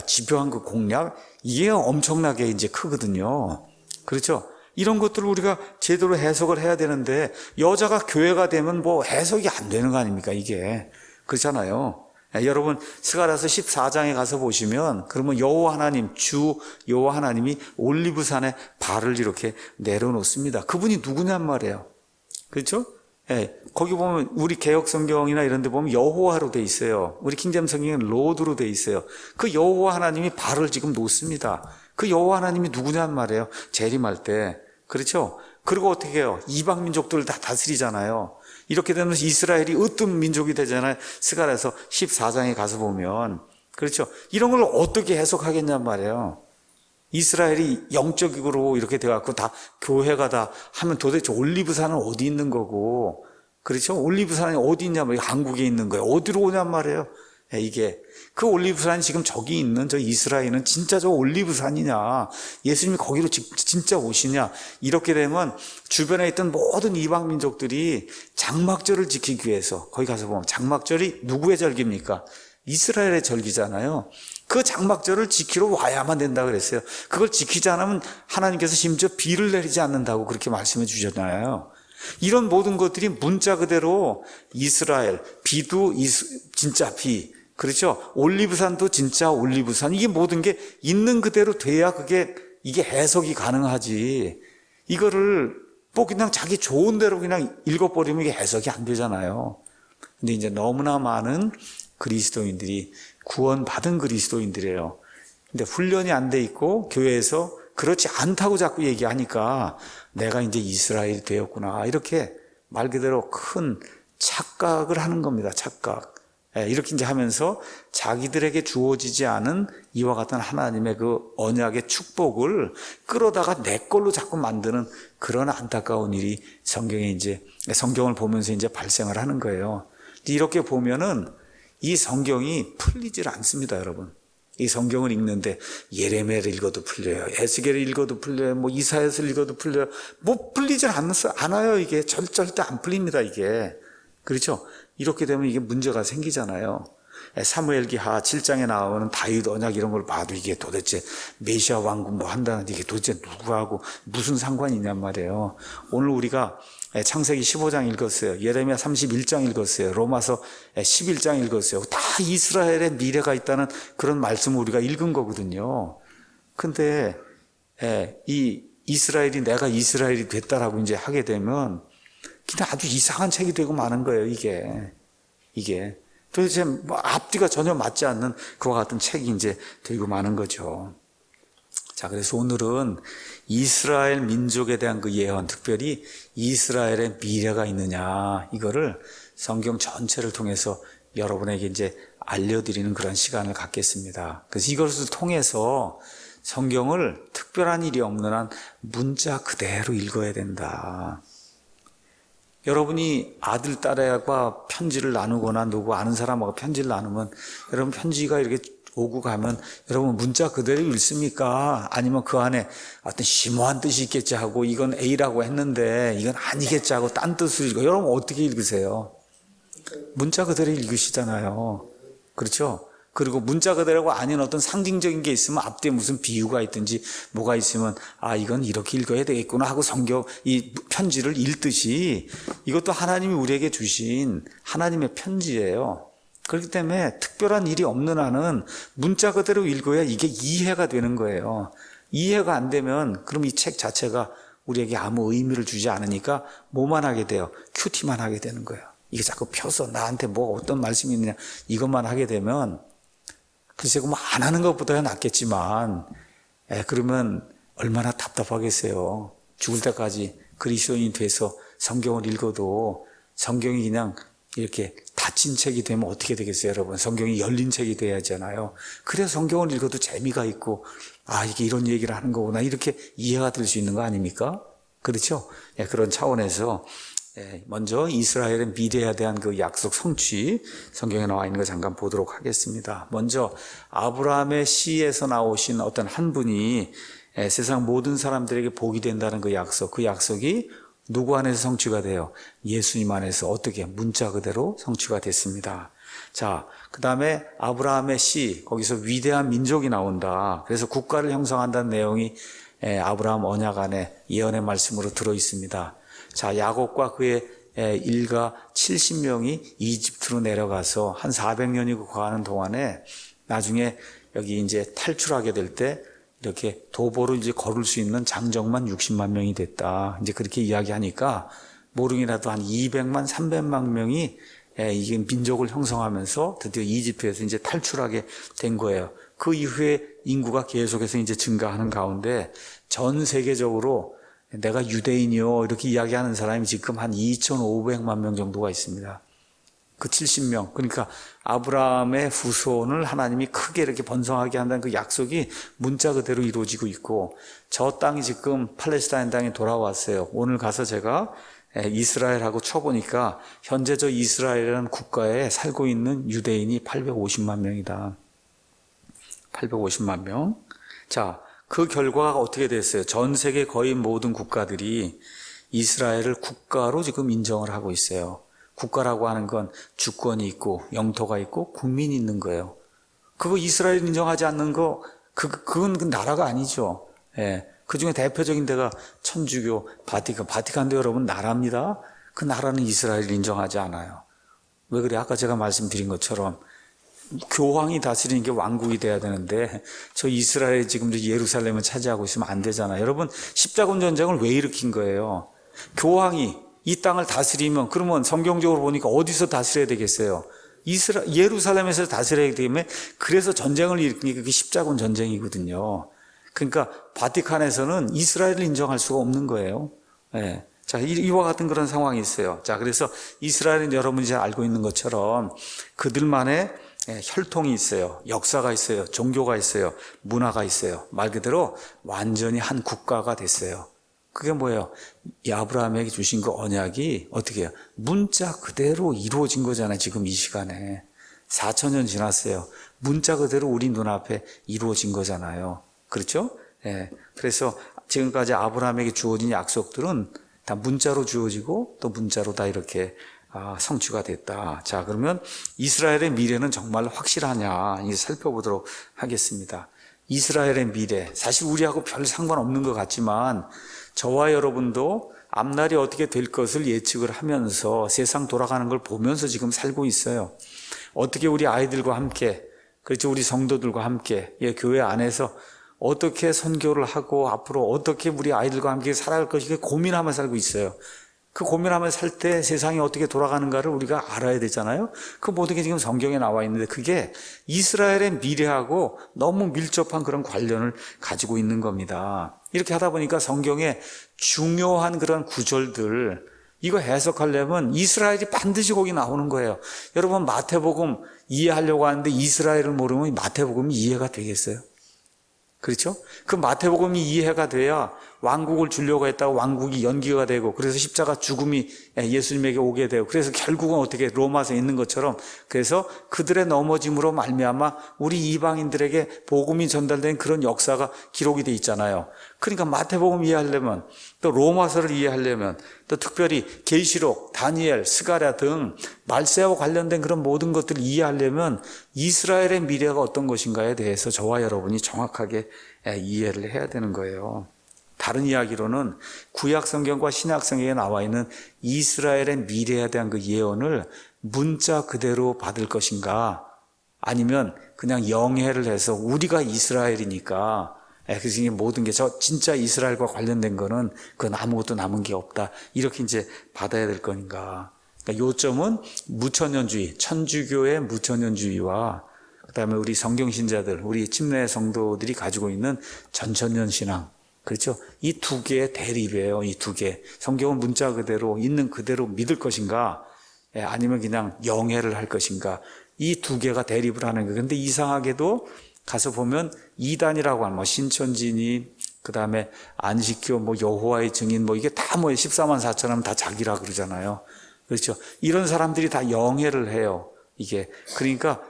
집요한 그 공략, 이게 엄청나게 이제 크거든요. 그렇죠? 이런 것들을 우리가 제대로 해석을 해야 되는데, 여자가 교회가 되면 뭐 해석이 안 되는 거 아닙니까, 이게. 그렇잖아요. 여러분 스가랴서 14장에 가서 보시면, 그러면 여호와 하나님, 주 여호와 하나님이 올리브산에 발을 이렇게 내려놓습니다. 그분이 누구냔 말이에요. 그렇죠? 거기 보면 우리 개역 성경이나 이런 데 보면 여호와로 돼 있어요. 우리 킹잼 성경은 로드로 돼 있어요. 그 여호와 하나님이 발을 지금 놓습니다. 그 여호와 하나님이 누구냔 말이에요. 재림할 때. 그렇죠? 그리고 어떻게 해요? 이방 민족들을 다 다스리잖아요. 이렇게 되면 이스라엘이 으뜸 민족이 되잖아요. 스가랴서 14장에 가서 보면. 그렇죠? 이런 걸 어떻게 해석하겠냔 말이에요. 이스라엘이 영적으로 이렇게 돼갖고 다 교회가 다 하면 도대체 올리브산은 어디 있는 거고, 그렇죠? 올리브산이 어디 있냐면 한국에 있는 거예요. 어디로 오냔 말이에요. 이게 그 올리브산이 지금 저기 있는 저 이스라엘은 진짜 저 올리브산이냐, 예수님이 거기로 진짜 오시냐, 이렇게 되면 주변에 있던 모든 이방 민족들이 장막절을 지키기 위해서, 거기 가서 보면 장막절이 누구의 절기입니까? 이스라엘의 절기잖아요. 그 장막절을 지키러 와야만 된다 그랬어요. 그걸 지키지 않으면 하나님께서 심지어 비를 내리지 않는다고 그렇게 말씀해 주셨잖아요. 이런 모든 것들이 문자 그대로 이스라엘, 비도 진짜 비, 그렇죠? 올리브산도 진짜 올리브산, 이게 모든 게 있는 그대로 돼야 이게 해석이 가능하지. 이거를 뭐 그냥 자기 좋은 대로 그냥 읽어버리면 이게 해석이 안 되잖아요. 근데 이제 너무나 많은 그리스도인들이 구원받은 그리스도인들이에요. 근데 훈련이 안 돼 있고 교회에서 그렇지 않다고 자꾸 얘기하니까 내가 이제 이스라엘이 되었구나, 이렇게 말 그대로 큰 착각을 하는 겁니다. 착각. 이렇게 이제 하면서 자기들에게 주어지지 않은 이와 같은 하나님의 그 언약의 축복을 끌어다가 내 걸로 자꾸 만드는 그런 안타까운 일이 성경을 보면서 이제 발생을 하는 거예요. 이렇게 보면은 이 성경이 풀리질 않습니다, 여러분. 이 성경을 읽는데 예레미야를 읽어도 풀려요, 에스겔을 읽어도 풀려요, 뭐 이사야서를 읽어도 풀려요. 뭐 풀리질 않아요. 이게 절대 안 풀립니다, 이게. 그렇죠? 이렇게 되면 이게 문제가 생기잖아요. 사무엘기하 7장에 나오는 다윗 언약 이런 걸 봐도 이게 도대체 메시아 왕국 뭐 한다는데 이게 도대체 누구하고 무슨 상관이 있냔 말이에요. 오늘 우리가 창세기 15장 읽었어요. 예레미야 31장 읽었어요. 로마서 11장 읽었어요. 다 이스라엘의 미래가 있다는 그런 말씀을 우리가 읽은 거거든요. 근데 이 이스라엘이 내가 이스라엘이 됐다라고 이제 하게 되면 그냥 아주 이상한 책이 되고 마는 거예요, 이게. 도대체 뭐 앞뒤가 전혀 맞지 않는 그와 같은 책이 이제 되고 마는 거죠. 자, 그래서 오늘은 이스라엘 민족에 대한 그 예언, 특별히 이스라엘의 미래가 있느냐, 이거를 성경 전체를 통해서 여러분에게 이제 알려드리는 그런 시간을 갖겠습니다. 그래서 이것을 통해서 성경을 특별한 일이 없는 한 문자 그대로 읽어야 된다. 여러분이 아들, 딸과 편지를 나누거나 누구 아는 사람하고 편지를 나누면 여러분 편지가 이렇게 오고 가면 여러분 문자 그대로 읽습니까? 아니면 그 안에 어떤 심오한 뜻이 있겠지 하고 이건 A라고 했는데 이건 아니겠지 하고 딴 뜻으로 읽어요. 여러분 어떻게 읽으세요? 문자 그대로 읽으시잖아요. 그렇죠? 그리고 문자 그대로가 아닌 어떤 상징적인 게 있으면 앞뒤에 무슨 비유가 있든지 뭐가 있으면 이건 이렇게 읽어야 되겠구나 하고 이 편지를 읽듯이 이것도 하나님이 우리에게 주신 하나님의 편지예요. 그렇기 때문에 특별한 일이 없는 한은 문자 그대로 읽어야 이게 이해가 되는 거예요. 이해가 안 되면 그럼 이 책 자체가 우리에게 아무 의미를 주지 않으니까 뭐만 하게 돼요? 큐티만 하게 되는 거예요. 이게 자꾸 펴서 나한테 뭐 어떤 말씀이 있느냐 이것만 하게 되면 글쎄 뭐 안 하는 것보다야 낫겠지만 그러면 얼마나 답답하겠어요. 죽을 때까지 그리스도인이 돼서 성경을 읽어도 성경이 그냥 이렇게 닫힌 책이 되면 어떻게 되겠어요, 여러분? 성경이 열린 책이 돼야 하잖아요. 그래서 성경을 읽어도 재미가 있고 이게 이런 얘기를 하는 거구나 이렇게 이해가 될 수 있는 거 아닙니까? 그렇죠? 그런 차원에서 먼저 이스라엘의 미래에 대한 그 약속 성취, 성경에 나와 있는 거 잠깐 보도록 하겠습니다. 먼저 아브라함의 씨에서 나오신 어떤 한 분이 세상 모든 사람들에게 복이 된다는 그 약속이 누구 안에서 성취가 돼요? 예수님 안에서 어떻게 문자 그대로 성취가 됐습니다. 자, 그 다음에 아브라함의 씨, 거기서 위대한 민족이 나온다. 그래서 국가를 형성한다는 내용이 아브라함 언약 안에 예언의 말씀으로 들어 있습니다. 자, 야곱과 그의 일가 70명이 이집트로 내려가서 한 400년이 가는 동안에 나중에 여기 이제 탈출하게 될 때 이렇게 도보로 이제 걸을 수 있는 장정만 60만 명이 됐다. 이제 그렇게 이야기하니까 모르기라도 한 200만, 300만 명이 이게 민족을 형성하면서 드디어 이집트에서 이제 탈출하게 된 거예요. 그 이후에 인구가 계속해서 이제 증가하는 가운데 전 세계적으로 내가 유대인이요 이렇게 이야기하는 사람이 지금 한 2,500만 명 정도가 있습니다. 그 70명. 그러니까 아브라함의 후손을 하나님이 크게 이렇게 번성하게 한다는 그 약속이 문자 그대로 이루어지고 있고, 저 땅이 지금 팔레스타인 땅에 돌아왔어요. 오늘 가서 제가 이스라엘하고 쳐보니까 현재 저 이스라엘이라는 국가에 살고 있는 유대인이 850만 명이다. 850만 명. 자, 그 결과가 어떻게 됐어요? 전 세계 거의 모든 국가들이 이스라엘을 국가로 지금 인정을 하고 있어요. 국가라고 하는 건 주권이 있고 영토가 있고 국민이 있는 거예요. 그거 이스라엘 인정하지 않는 거, 그건 그 나라가 아니죠. 예. 그 중에 대표적인 데가 천주교 바티칸도 여러분 나라입니다. 그 나라는 이스라엘을 인정하지 않아요. 왜 그래? 아까 제가 말씀드린 것처럼 교황이 다스리는 게 왕국이 돼야 되는데 저 이스라엘이 지금 예루살렘을 차지하고 있으면 안 되잖아요. 여러분, 십자군 전쟁을 왜 일으킨 거예요? 교황이 이 땅을 다스리면, 그러면 성경적으로 보니까 어디서 다스려야 되겠어요? 예루살렘에서 다스려야 되기 때문에, 그래서 전쟁을 일으킨 게 그게 십자군 전쟁이거든요. 그러니까 바티칸에서는 이스라엘을 인정할 수가 없는 거예요. 예. 자, 이와 같은 그런 상황이 있어요. 자, 그래서 이스라엘은 여러분이 잘 알고 있는 것처럼 그들만의 혈통이 있어요. 역사가 있어요. 종교가 있어요. 문화가 있어요. 말 그대로 완전히 한 국가가 됐어요. 그게 뭐예요? 이 아브라함에게 주신 그 언약이 어떻게 해요? 문자 그대로 이루어진 거잖아요. 지금 이 시간에. 4,000년 지났어요. 문자 그대로 우리 눈앞에 이루어진 거잖아요. 그렇죠? 예. 그래서 지금까지 아브라함에게 주어진 약속들은 다 문자로 주어지고 또 문자로 다 이렇게 성취가 됐다. 자, 그러면 이스라엘의 미래는 정말 확실하냐, 이제 살펴보도록 하겠습니다. 이스라엘의 미래, 사실 우리하고 별 상관없는 것 같지만 저와 여러분도 앞날이 어떻게 될 것을 예측을 하면서 세상 돌아가는 걸 보면서 지금 살고 있어요. 어떻게 우리 아이들과 함께, 그렇죠, 우리 성도들과 함께, 교회 안에서 어떻게 선교를 하고 앞으로 어떻게 우리 아이들과 함께 살아갈 것인가 고민하며 살고 있어요. 그 고민하며 살 때 세상이 어떻게 돌아가는가를 우리가 알아야 되잖아요. 그 모든 게 지금 성경에 나와 있는데 그게 이스라엘의 미래하고 너무 밀접한 그런 관련을 가지고 있는 겁니다. 이렇게 하다 보니까 성경의 중요한 그런 구절들, 이거 해석하려면 이스라엘이 반드시 거기 나오는 거예요. 여러분, 마태복음 이해하려고 하는데 이스라엘을 모르면 마태복음이 이해가 되겠어요? 그렇죠? 그 마태복음이 이해가 돼야 왕국을 주려고 했다가 왕국이 연기가 되고, 그래서 십자가 죽음이 예수님에게 오게 되고, 그래서 결국은 어떻게 로마서에 있는 것처럼, 그래서 그들의 넘어짐으로 말미암아 우리 이방인들에게 복음이 전달된 그런 역사가 기록이 돼 있잖아요. 그러니까 마태복음 이해하려면, 또 로마서를 이해하려면, 또 특별히 계시록, 다니엘, 스가랴 등 말세와 관련된 그런 모든 것들을 이해하려면 이스라엘의 미래가 어떤 것인가에 대해서 저와 여러분이 정확하게 이해를 해야 되는 거예요. 다른 이야기로는 구약 성경과 신약 성경에 나와 있는 이스라엘의 미래에 대한 그 예언을 문자 그대로 받을 것인가, 아니면 그냥 영해를 해서 우리가 이스라엘이니까 그래서 이게 모든 게 저 진짜 이스라엘과 관련된 거는 그건 아무것도 남은 게 없다, 이렇게 이제 받아야 될 건가. 그러니까 요점은 무천년주의, 천주교의 무천년주의와 그다음에 우리 성경신자들, 우리 침례 성도들이 가지고 있는 전천년 신앙, 그렇죠? 이 두 개의 대립이에요. 이 두 개. 성경은 문자 그대로 있는 그대로 믿을 것인가, 아니면 그냥 영해를 할 것인가. 이 두 개가 대립을 하는 거예요. 그런데 이상하게도 가서 보면 이단이라고 하는 신천지니, 그다음에 안식교, 여호와의 증인, 이게 다 14만 4천 하면 다 자기라 그러잖아요. 그렇죠? 이런 사람들이 다 영해를 해요. 이게. 그러니까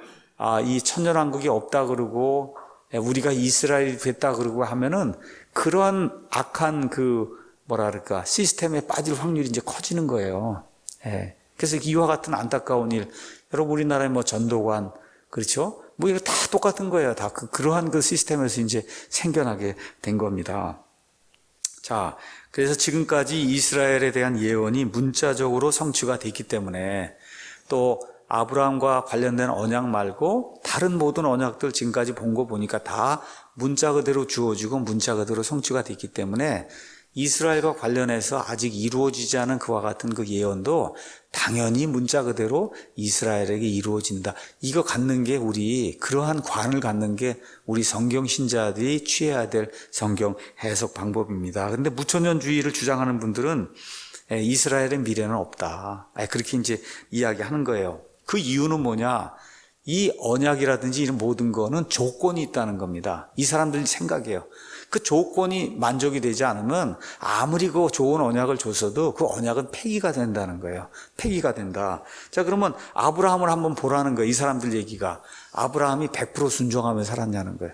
이 천년왕국이 없다 그러고 우리가 이스라엘이 됐다 그러고 하면은 그런 악한 시스템에 빠질 확률이 이제 커지는 거예요. 그래서 이와 같은 안타까운 일, 여러분 우리나라의 전도관, 그렇죠? 이거 다 똑같은 거예요. 다 그러한 그 시스템에서 이제 생겨나게 된 겁니다. 자, 그래서 지금까지 이스라엘에 대한 예언이 문자적으로 성취가 됐기 때문에, 또 아브라함과 관련된 언약 말고 다른 모든 언약들 지금까지 본 거 보니까 다 문자 그대로 주어지고 문자 그대로 성취가 됐기 때문에 이스라엘과 관련해서 아직 이루어지지 않은 그와 같은 그 예언도 당연히 문자 그대로 이스라엘에게 이루어진다. 이거 갖는 게 그러한 관을 갖는 게 우리 성경 신자들이 취해야 될 성경 해석 방법입니다. 그런데 무천년주의를 주장하는 분들은 이스라엘의 미래는 없다, 그렇게 이제 이야기하는 거예요. 그 이유는 뭐냐? 이 언약이라든지 이런 모든 거는 조건이 있다는 겁니다. 이 사람들 생각이에요. 그 조건이 만족이 되지 않으면 아무리 그 좋은 언약을 줬어도 그 언약은 폐기가 된다는 거예요. 폐기가 된다. 자, 그러면 아브라함을 한번 보라는 거예요. 이 사람들 얘기가. 아브라함이 100% 순종하며 살았냐는 거예요.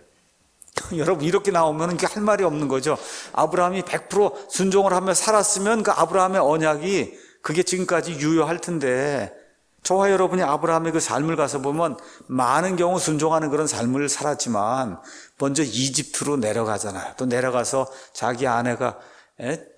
여러분, 이렇게 나오면 할 말이 없는 거죠. 아브라함이 100% 순종을 하며 살았으면 그 아브라함의 언약이 그게 지금까지 유효할 텐데, 저와 여러분이 아브라함의 그 삶을 가서 보면 많은 경우 순종하는 그런 삶을 살았지만 먼저 이집트로 내려가잖아요. 또 내려가서 자기 아내가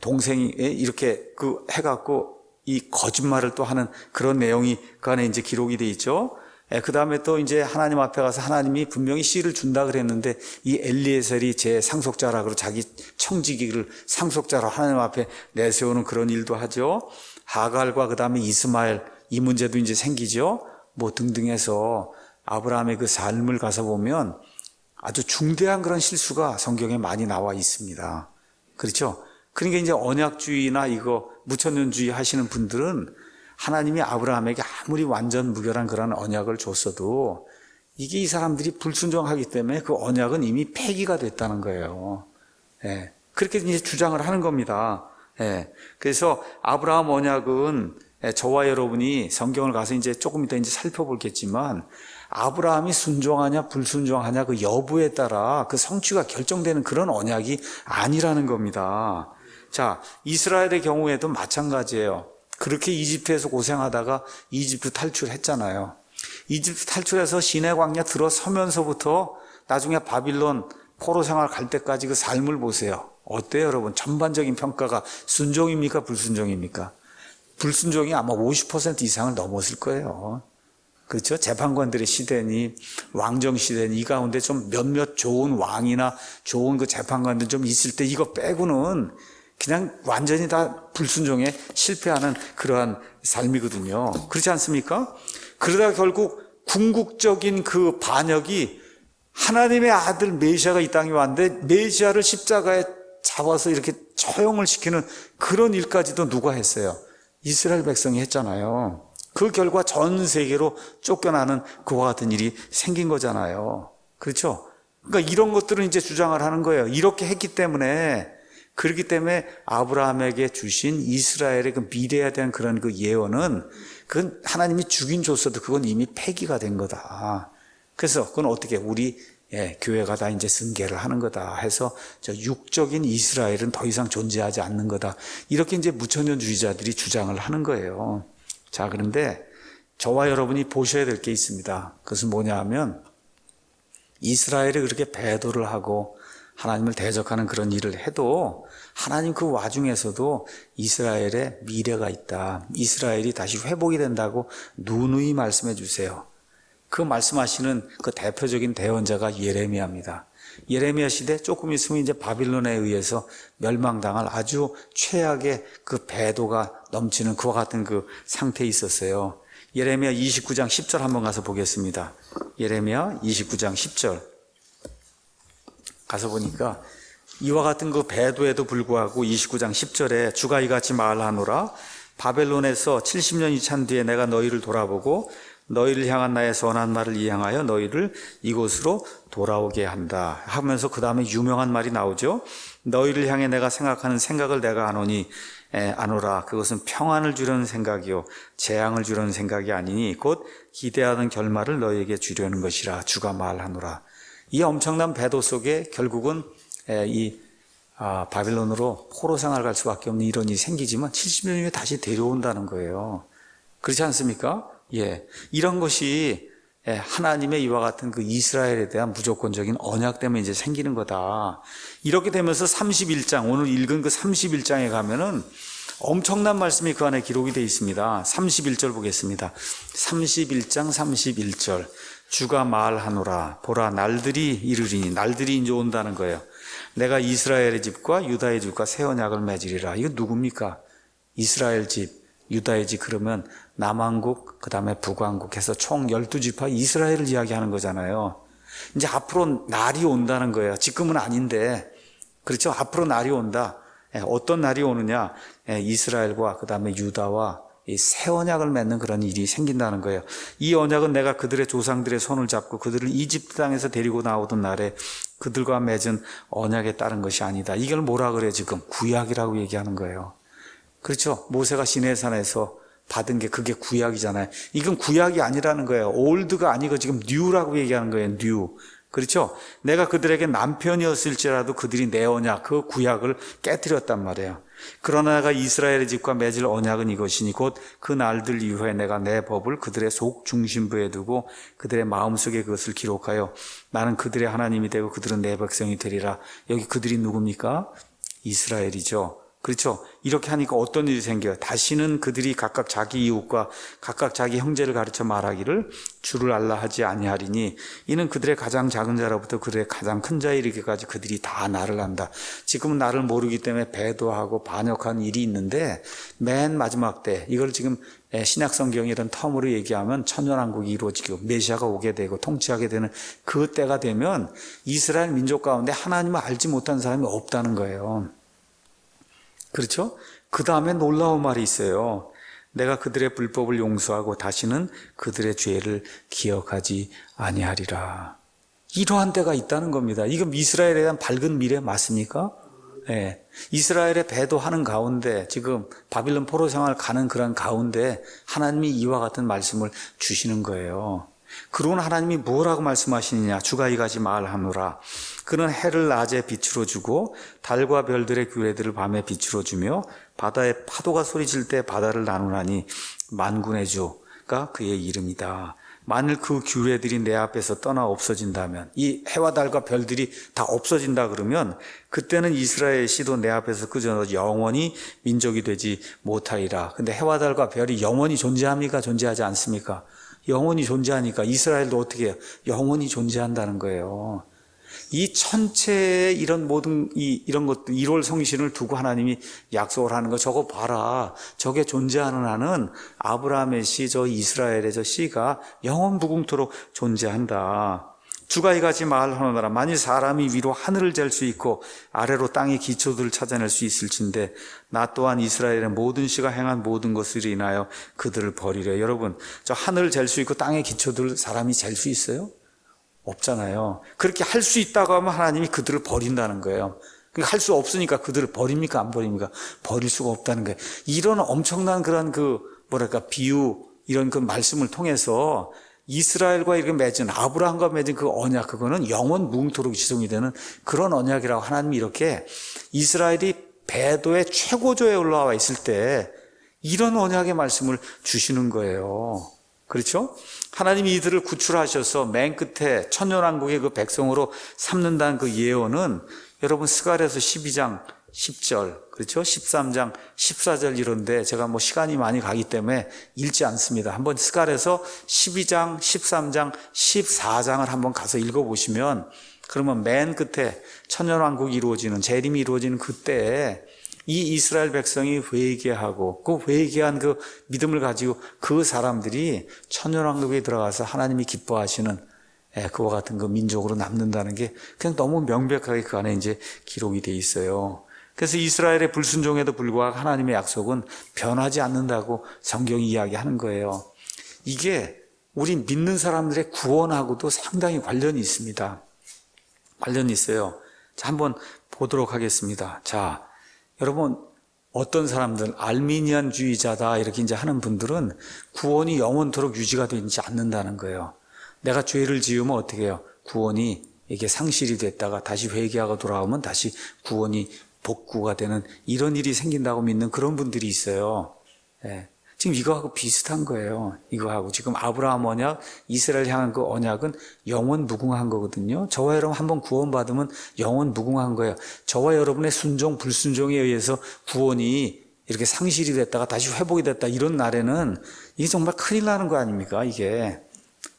동생이 이렇게 해갖고 이 거짓말을 또 하는 그런 내용이 그 안에 이제 기록이 돼 있죠. 그 다음에 또 이제 하나님 앞에 가서 하나님이 분명히 씨를 준다 그랬는데 이 엘리에셀이 제 상속자라 그러고 자기 청지기를 상속자로 하나님 앞에 내세우는 그런 일도 하죠. 하갈과 그 다음에 이스마엘 이 문제도 이제 생기죠. 뭐 등등 해서 아브라함의 그 삶을 가서 보면 아주 중대한 그런 실수가 성경에 많이 나와 있습니다. 그렇죠? 그러니까 이제 언약주의나 이거 무천년주의 하시는 분들은 하나님이 아브라함에게 아무리 완전 무결한 그런 언약을 줬어도 이게 이 사람들이 불순종하기 때문에 그 언약은 이미 폐기가 됐다는 거예요. 예. 그렇게 이제 주장을 하는 겁니다. 예. 그래서 아브라함 언약은 저와 여러분이 성경을 가서 이제 조금 이따 이제 살펴보겠지만 아브라함이 순종하냐 불순종하냐 그 여부에 따라 그 성취가 결정되는 그런 언약이 아니라는 겁니다. 자, 이스라엘의 경우에도 마찬가지예요. 그렇게 이집트에서 고생하다가 이집트 탈출했잖아요. 이집트 탈출해서 시내 광야 들어서면서부터 나중에 바빌론 포로 생활 갈 때까지 그 삶을 보세요. 어때요, 여러분? 전반적인 평가가 순종입니까 불순종입니까? 불순종이 아마 50% 이상을 넘었을 거예요. 그렇죠? 재판관들의 시대니 왕정 시대니 이 가운데 좀 몇몇 좋은 왕이나 좋은 그 재판관들 좀 있을 때 이거 빼고는 그냥 완전히 다 불순종에 실패하는 그러한 삶이거든요. 그렇지 않습니까? 그러다 결국 궁극적인 그 반역이 하나님의 아들 메시아가 이 땅에 왔는데 메시아를 십자가에 잡아서 이렇게 처형을 시키는 그런 일까지도 누가 했어요? 이스라엘 백성이 했잖아요. 그 결과 전 세계로 쫓겨나는 그와 같은 일이 생긴 거잖아요. 그렇죠? 그러니까 이런 것들은 이제 주장을 하는 거예요. 이렇게 했기 때문에, 그렇기 때문에 아브라함에게 주신 이스라엘의 그 미래에 대한 그런 그 예언은 그건 하나님이 주긴 줬어도 그건 이미 폐기가 된 거다. 그래서 그건 어떻게 우리 교회가 다 이제 승계를 하는 거다 해서 저 육적인 이스라엘은 더 이상 존재하지 않는 거다. 이렇게 이제 무천년주의자들이 주장을 하는 거예요. 자, 그런데 저와 여러분이 보셔야 될 게 있습니다. 그것은 뭐냐 하면 이스라엘이 그렇게 배도를 하고 하나님을 대적하는 그런 일을 해도 하나님 그 와중에서도 이스라엘의 미래가 있다. 이스라엘이 다시 회복이 된다고 누누이 말씀해 주세요. 그 말씀하시는 그 대표적인 대언자가 예레미야입니다. 예레미야 시대 조금 있으면 이제 바빌론에 의해서 멸망당할 아주 최악의 그 배도가 넘치는 그와 같은 그 상태에 있었어요. 예레미야 29장 10절 한번 가서 보겠습니다. 예레미야 29장 10절 가서 보니까 이와 같은 그 배도에도 불구하고 29장 10절에 주가 이같이 말하노라 바벨론에서 70년이 찬 뒤에 내가 너희를 돌아보고 너희를 향한 나의 선한 말을 이행하여 너희를 이곳으로 돌아오게 한다 하면서 그 다음에 유명한 말이 나오죠. 너희를 향해 내가 생각하는 생각을 내가 아노라. 그것은 평안을 주려는 생각이요 재앙을 주려는 생각이 아니니 곧 기대하는 결말을 너희에게 주려는 것이라 주가 말하노라. 이 엄청난 배도 속에 결국은 바빌론으로 포로 생활 갈 수밖에 없는 이런 일이 생기지만 70년 후에 다시 데려온다는 거예요. 그렇지 않습니까? 예, 이런 것이 하나님의 이와 같은 그 이스라엘에 대한 무조건적인 언약 때문에 이제 생기는 거다. 이렇게 되면서 31장, 오늘 읽은 그 31장에 가면은 엄청난 말씀이 그 안에 기록이 되어 있습니다. 31절 보겠습니다. 31장 31절. 주가 말하노라. 보라, 날들이 이르리니, 날들이 이제 온다는 거예요. 내가 이스라엘의 집과 유다의 집과 새 언약을 맺으리라. 이거 누굽니까? 이스라엘 집, 유다의 집 그러면 남왕국, 그 다음에 북왕국 해서 총 12지파 이스라엘을 이야기하는 거잖아요. 이제 앞으로 날이 온다는 거예요. 지금은 아닌데. 그렇죠? 앞으로 날이 온다. 어떤 날이 오느냐? 이스라엘과 그 다음에 유다와 이 새 언약을 맺는 그런 일이 생긴다는 거예요. 이 언약은 내가 그들의 조상들의 손을 잡고 그들을 이집트 땅에서 데리고 나오던 날에 그들과 맺은 언약에 따른 것이 아니다. 이걸 뭐라 그래요? 지금 구약이라고 얘기하는 거예요. 그렇죠? 모세가 시내산에서 받은 게 그게 구약이잖아요. 이건 구약이 아니라는 거예요. 올드가 아니고 지금 뉴라고 얘기하는 거예요. 뉴. 그렇죠? 내가 그들에게 남편이었을지라도 그들이 내 언약, 그 구약을 깨뜨렸단 말이에요. 그러나 내가 이스라엘의 집과 맺을 언약은 이것이니 곧 그 날들 이후에 내가 내 법을 그들의 속 중심부에 두고 그들의 마음속에 그것을 기록하여 나는 그들의 하나님이 되고 그들은 내 백성이 되리라. 여기 그들이 누굽니까? 이스라엘이죠. 그렇죠? 이렇게 하니까 어떤 일이 생겨요? 다시는 그들이 각각 자기 이웃과 각각 자기 형제를 가르쳐 말하기를 주를 알라 하지 아니하리니 이는 그들의 가장 작은 자로부터 그들의 가장 큰 자에 이르기까지 그들이 다 나를 안다. 지금은 나를 모르기 때문에 배도하고 반역한 일이 있는데 맨 마지막 때 이걸 지금 신약 성경이 이런 텀으로 얘기하면 천년왕국이 이루어지고 메시아가 오게 되고 통치하게 되는 그 때가 되면 이스라엘 민족 가운데 하나님을 알지 못한 사람이 없다는 거예요. 그렇죠? 그 다음에 놀라운 말이 있어요. 내가 그들의 불법을 용서하고 다시는 그들의 죄를 기억하지 아니하리라. 이러한 때가 있다는 겁니다. 이건 이스라엘에 대한 밝은 미래 맞습니까? 네. 이스라엘의 배도하는 가운데 지금 바빌론 포로 생활 가는 그런 가운데 하나님이 이와 같은 말씀을 주시는 거예요. 그러고는 하나님이 뭐라고 말씀하시느냐? 주가 이같이 말하노라. 그는 해를 낮에 빛으로 주고 달과 별들의 규례들을 밤에 빛으로 주며 바다의 파도가 소리칠 때 바다를 나누나니 만군의 주가 그의 이름이다. 만일 그 규례들이 내 앞에서 떠나 없어진다면, 이 해와 달과 별들이 다 없어진다 그러면 그때는 이스라엘 씨도 내 앞에서 그저 영원히 민족이 되지 못하리라. 근데 해와 달과 별이 영원히 존재합니까? 존재하지 않습니까? 영원히 존재하니까 이스라엘도 어떻게 해요? 영원히 존재한다는 거예요. 이 천체의 이런 모든 이런 것들 1월 성신을 두고 하나님이 약속을 하는 거 저거 봐라. 저게 존재하는 한은 아브라함의 씨, 저 이스라엘의 저 씨가 영원 무궁토록 존재한다. 주가 이같이 말하노라. 만일 사람이 위로 하늘을 잴 수 있고 아래로 땅의 기초들을 찾아낼 수 있을진데 나 또한 이스라엘의 모든 씨가 행한 모든 것을 인하여 그들을 버리려. 여러분, 저 하늘을 잴 수 있고 땅의 기초들을 사람이 잴 수 있어요? 없잖아요. 그렇게 할 수 있다고 하면 하나님이 그들을 버린다는 거예요. 그러니까 할 수 없으니까 그들을 버립니까? 안 버립니까? 버릴 수가 없다는 거예요. 이런 엄청난 그런 비유, 이런 그 말씀을 통해서 이스라엘과 이렇게 맺은, 아브라함과 맺은 그 언약, 그거는 영원 무궁토록 지속이 되는 그런 언약이라고 하나님이 이렇게 이스라엘이 배도의 최고조에 올라와 있을 때 이런 언약의 말씀을 주시는 거예요. 그렇죠? 하나님이 이들을 구출하셔서 맨 끝에 천년왕국의 그 백성으로 삼는다는 그 예언은 여러분 스가랴서 12장 10절, 그렇죠? 13장 14절 이런데 제가 시간이 많이 가기 때문에 읽지 않습니다. 한번 스가랴서 12장 13장 14장을 한번 가서 읽어보시면 그러면 맨 끝에 천년왕국이 이루어지는, 재림이 이루어지는 그때에 이 이스라엘 백성이 회개하고 그 회개한 그 믿음을 가지고 그 사람들이 천년왕국에 들어가서 하나님이 기뻐하시는 그와 같은 그 민족으로 남는다는 게 그냥 너무 명백하게 그 안에 이제 기록이 돼 있어요. 그래서 이스라엘의 불순종에도 불구하고 하나님의 약속은 변하지 않는다고 성경이 이야기하는 거예요. 이게 우리 믿는 사람들의 구원하고도 상당히 관련이 있습니다. 관련이 있어요. 자, 한번 보도록 하겠습니다. 자, 여러분, 어떤 사람들, 알미니안주의자다 이렇게 이제 하는 분들은 구원이 영원토록 유지가 되지 않는다는 거예요. 내가 죄를 지으면 어떻게 해요? 구원이 이게 상실이 됐다가 다시 회개하고 돌아오면 다시 구원이 복구가 되는 이런 일이 생긴다고 믿는 그런 분들이 있어요. 예. 지금 이거하고 비슷한 거예요. 이거하고 지금 아브라함 언약, 이스라엘 향한 그 언약은 영원 무궁한 거거든요. 저와 여러분 한번 구원받으면 영원 무궁한 거예요. 저와 여러분의 순종, 불순종에 의해서 구원이 이렇게 상실이 됐다가 다시 회복이 됐다 이런 날에는 이게 정말 큰일 나는 거 아닙니까? 이게.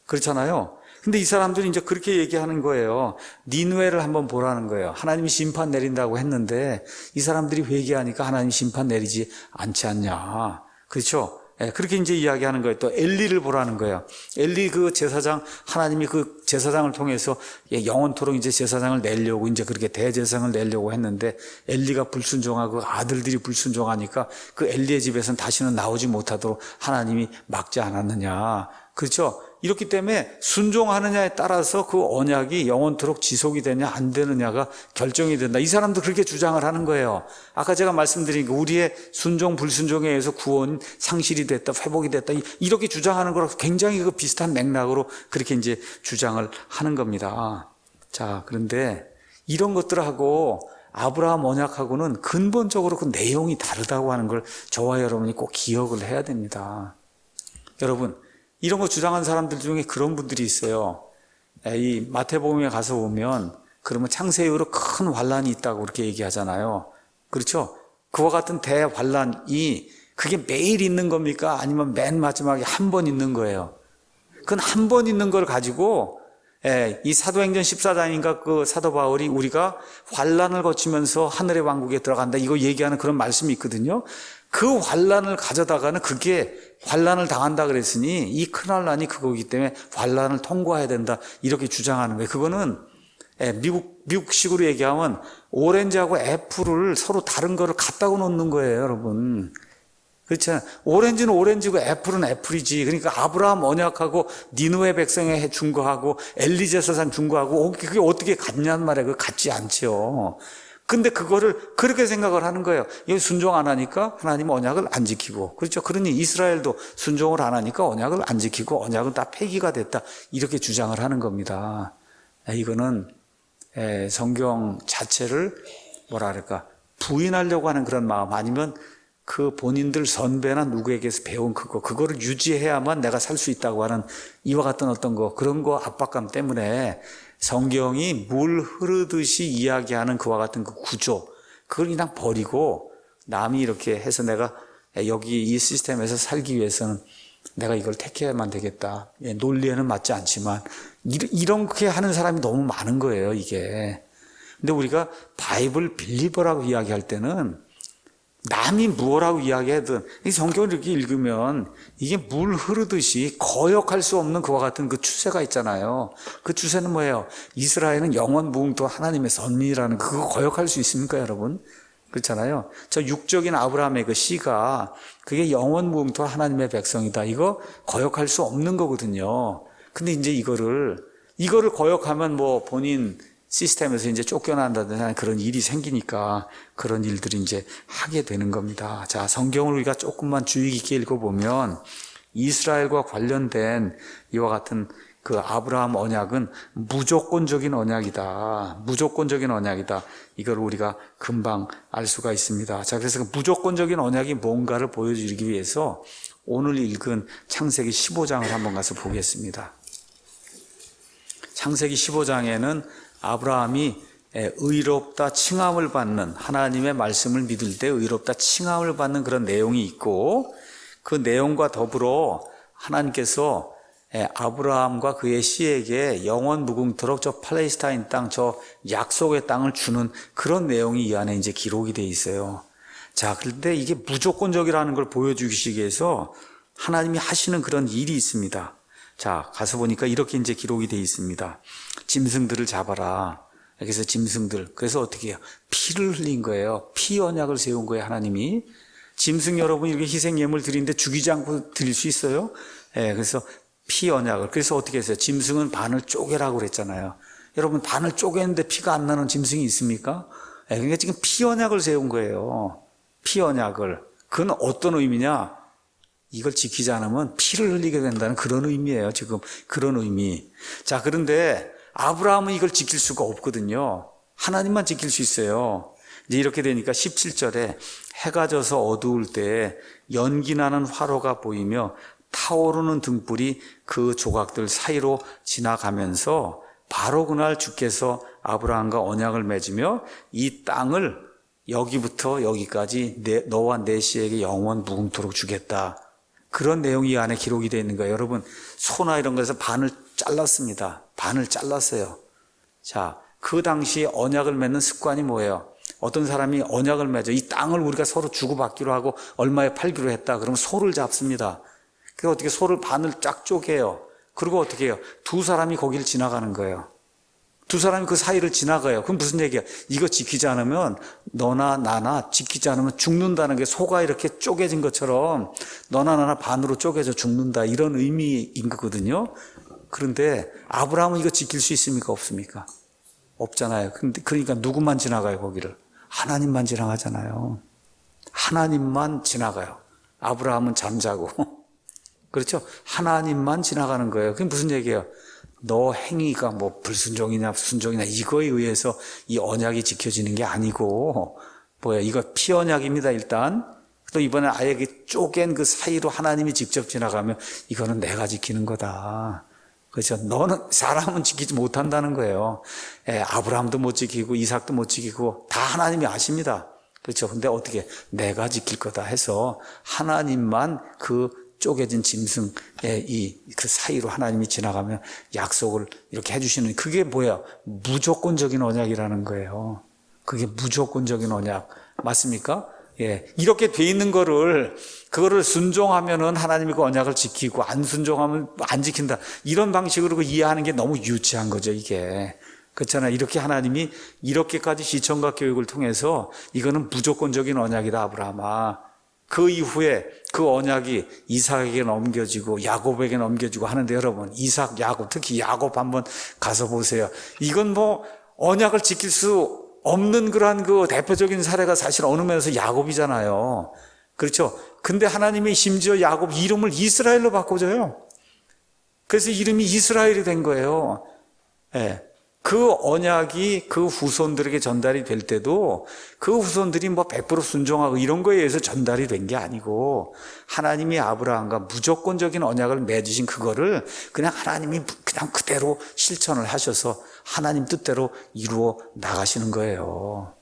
그렇잖아요. 근데 이 사람들이 이제 그렇게 얘기하는 거예요. 니느웨를 한번 보라는 거예요. 하나님이 심판 내린다고 했는데 이 사람들이 회개하니까 하나님 심판 내리지 않지 않냐. 그렇죠? 그렇게 이제 이야기하는 거예요. 또 엘리를 보라는 거예요. 엘리 그 제사장, 하나님이 그 제사장을 통해서 영원토록 이제 제사장을 내려고 이제 그렇게 대제사장을 내려고 했는데 엘리가 불순종하고 아들들이 불순종하니까 그 엘리의 집에서는 다시는 나오지 못하도록 하나님이 막지 않았느냐. 그렇죠? 이렇기 때문에 순종하느냐에 따라서 그 언약이 영원토록 지속이 되냐 안 되느냐가 결정이 된다. 이 사람도 그렇게 주장을 하는 거예요. 아까 제가 말씀드린 그 우리의 순종 불순종에 의해서 구원 상실이 됐다, 회복이 됐다, 이렇게 주장하는 거랑 굉장히 그 비슷한 맥락으로 그렇게 이제 주장을 하는 겁니다. 자, 그런데 이런 것들하고 아브라함 언약하고는 근본적으로 그 내용이 다르다고 하는 걸 저와 여러분이 꼭 기억을 해야 됩니다. 여러분, 이런 거 주장한 사람들 중에 그런 분들이 있어요. 이 마태복음에 가서 보면 그러면 창세 이후로 큰 환란이 있다고 그렇게 얘기하잖아요. 그렇죠? 그와 같은 대환란이 그게 매일 있는 겁니까? 아니면 맨 마지막에 한 번 있는 거예요? 그건 한 번 있는 걸 가지고 이 사도행전 14장인가 그 사도 바울이 우리가 환란을 거치면서 하늘의 왕국에 들어간다 이거 얘기하는 그런 말씀이 있거든요. 그 환란을 가져다가는 그게 환란을 당한다 그랬으니 이 큰 환란이 그거기 때문에 환란을 통과해야 된다 이렇게 주장하는 거예요. 그거는 미국식으로 얘기하면 오렌지하고 애플을 서로 다른 거를 갖다가 놓는 거예요, 여러분. 그렇잖아요. 오렌지는 오렌지고 애플은 애플이지. 그러니까 아브라함 언약하고 니느웨 백성에 준 거하고 엘리 제사장 준 거하고 그게 어떻게 같냔 말이에요. 그거 같지 않죠. 근데 그거를 그렇게 생각을 하는 거예요. 이거 순종 안 하니까 하나님 언약을 안 지키고. 그렇죠. 그러니 이스라엘도 순종을 안 하니까 언약을 안 지키고 언약은 다 폐기가 됐다. 이렇게 주장을 하는 겁니다. 이거는 성경 자체를 뭐라 그럴까 부인하려고 하는 그런 마음 아니면 그 본인들 선배나 누구에게서 배운 그거를 유지해야만 내가 살 수 있다고 하는 이와 같은 어떤 그런 거 압박감 때문에 성경이 물 흐르듯이 이야기하는 그와 같은 그 구조, 그걸 그냥 버리고 남이 이렇게 해서 내가 여기 이 시스템에서 살기 위해서는 내가 이걸 택해야만 되겠다. 논리에는 맞지 않지만 이렇게 하는 사람이 너무 많은 거예요, 이게. 근데 우리가 바이블 빌리버라고 이야기할 때는 남이 무엇라고 이야기하든 이 성경을 이렇게 읽으면 이게 물 흐르듯이 거역할 수 없는 그와 같은 그 추세가 있잖아요. 그 추세는 뭐예요? 이스라엘은 영원 무궁토 하나님의 선민이라는 그거 거역할 수 있습니까, 여러분? 그렇잖아요. 저 육적인 아브라함의 그 씨가 그게 영원 무궁토 하나님의 백성이다. 이거 거역할 수 없는 거거든요. 근데 이제 이거를 거역하면 뭐 본인 시스템에서 이제 쫓겨난다든지 그런 일이 생기니까 그런 일들이 이제 하게 되는 겁니다. 자, 성경을 우리가 조금만 주의 깊게 읽어보면 이스라엘과 관련된 이와 같은 그 아브라함 언약은 무조건적인 언약이다. 무조건적인 언약이다. 이걸 우리가 금방 알 수가 있습니다. 자, 그래서 그 무조건적인 언약이 뭔가를 보여주기 위해서 오늘 읽은 창세기 15장을 한번 가서 보겠습니다. 창세기 15장에는 아브라함이 의롭다 칭함을 받는 하나님의 말씀을 믿을 때 의롭다 칭함을 받는 그런 내용이 있고 그 내용과 더불어 하나님께서 아브라함과 그의 씨에게 영원 무궁토록 저 팔레스타인 땅, 저 약속의 땅을 주는 그런 내용이 이 안에 이제 기록이 돼 있어요. 자, 그런데 이게 무조건적이라는 걸 보여주기 위해서 하나님이 하시는 그런 일이 있습니다. 자, 가서 보니까 이렇게 이제 기록이 돼 있습니다. 짐승들을 잡아라. 그래서 짐승들. 그래서 어떻게 해요? 피를 흘린 거예요. 피 언약을 세운 거예요, 하나님이. 짐승 여러분 이렇게 희생 예물 드리는데 죽이지 않고 드릴 수 있어요? 그래서 피 언약을. 그래서 어떻게 했어요? 짐승은 반을 쪼개라고 그랬잖아요. 여러분 반을 쪼개는데 피가 안 나는 짐승이 있습니까? 그러니까 지금 피 언약을 세운 거예요. 피 언약을. 그건 어떤 의미냐? 이걸 지키지 않으면 피를 흘리게 된다는 그런 의미예요. 지금 그런 의미. 자, 그런데 아브라함은 이걸 지킬 수가 없거든요. 하나님만 지킬 수 있어요. 이제 이렇게 되니까 17절에 해가 져서 어두울 때 연기 나는 화로가 보이며 타오르는 등불이 그 조각들 사이로 지나가면서 바로 그날 주께서 아브라함과 언약을 맺으며 이 땅을 여기부터 여기까지 너와 내 씨에게 영원 무궁토록 주겠다. 그런 내용이 이 안에 기록이 되어 있는 거예요. 여러분 소나 이런 것에서 반을 잘랐습니다. 반을 잘랐어요. 자, 그 당시 언약을 맺는 습관이 뭐예요? 어떤 사람이 언약을 맺어 이 땅을 우리가 서로 주고받기로 하고 얼마에 팔기로 했다. 그러면 소를 잡습니다. 그래서 어떻게 소를 반을 쫙 쪼개요. 그리고 어떻게 해요? 두 사람이 거기를 지나가는 거예요. 두 사람이 그 사이를 지나가요. 그럼 무슨 얘기야? 이거 지키지 않으면 너나 나나 지키지 않으면 죽는다는 게 소가 이렇게 쪼개진 것처럼 너나 나나 반으로 쪼개져 죽는다. 이런 의미인 거거든요. 그런데 아브라함은 이거 지킬 수 있습니까? 없습니까? 없잖아요. 근데 그러니까 누구만 지나가요, 거기를? 하나님만 지나가잖아요. 하나님만 지나가요. 아브라함은 잠자고. 그렇죠? 하나님만 지나가는 거예요. 그게 무슨 얘기예요? 너 행위가 뭐 불순종이냐 순종이냐 이거에 의해서 이 언약이 지켜지는 게 아니고 이거 피언약입니다. 일단 또 이번에 아예 쪼갠 그 사이로 하나님이 직접 지나가면 이거는 내가 지키는 거다. 그렇죠? 너는 사람은 지키지 못한다는 거예요. 아브라함도 못 지키고 이삭도 못 지키고 다 하나님이 아십니다. 그렇죠? 근데 어떻게 내가 지킬 거다 해서 하나님만 그 쪼개진 짐승의 그 사이로 하나님이 지나가면 약속을 이렇게 해주시는 그게 뭐야? 무조건적인 언약이라는 거예요. 그게 무조건적인 언약 맞습니까? 이렇게 돼 있는 그거를 순종하면은 하나님이 그 언약을 지키고 안 순종하면 안 지킨다. 이런 방식으로 이해하는 게 너무 유치한 거죠, 이게. 그렇잖아요. 이렇게 하나님이 이렇게까지 시청각 교육을 통해서 이거는 무조건적인 언약이다, 아브라함아. 그 이후에 그 언약이 이삭에게 넘겨지고 야곱에게 넘겨지고 하는데 여러분 이삭, 야곱 특히 야곱 한번 가서 보세요. 이건 뭐 언약을 지킬 수 없는 그러한 그 대표적인 사례가 사실 어느 면에서 야곱이잖아요. 그렇죠? 근데 하나님이 심지어 야곱 이름을 이스라엘로 바꿔줘요. 그래서 이름이 이스라엘이 된 거예요. 그 언약이 그 후손들에게 전달이 될 때도 그 후손들이 뭐 100% 순종하고 이런 거에 의해서 전달이 된 게 아니고 하나님이 아브라함과 무조건적인 언약을 맺으신 그거를 그냥 하나님이 그냥 그대로 실천을 하셔서 하나님 뜻대로 이루어 나가시는 거예요.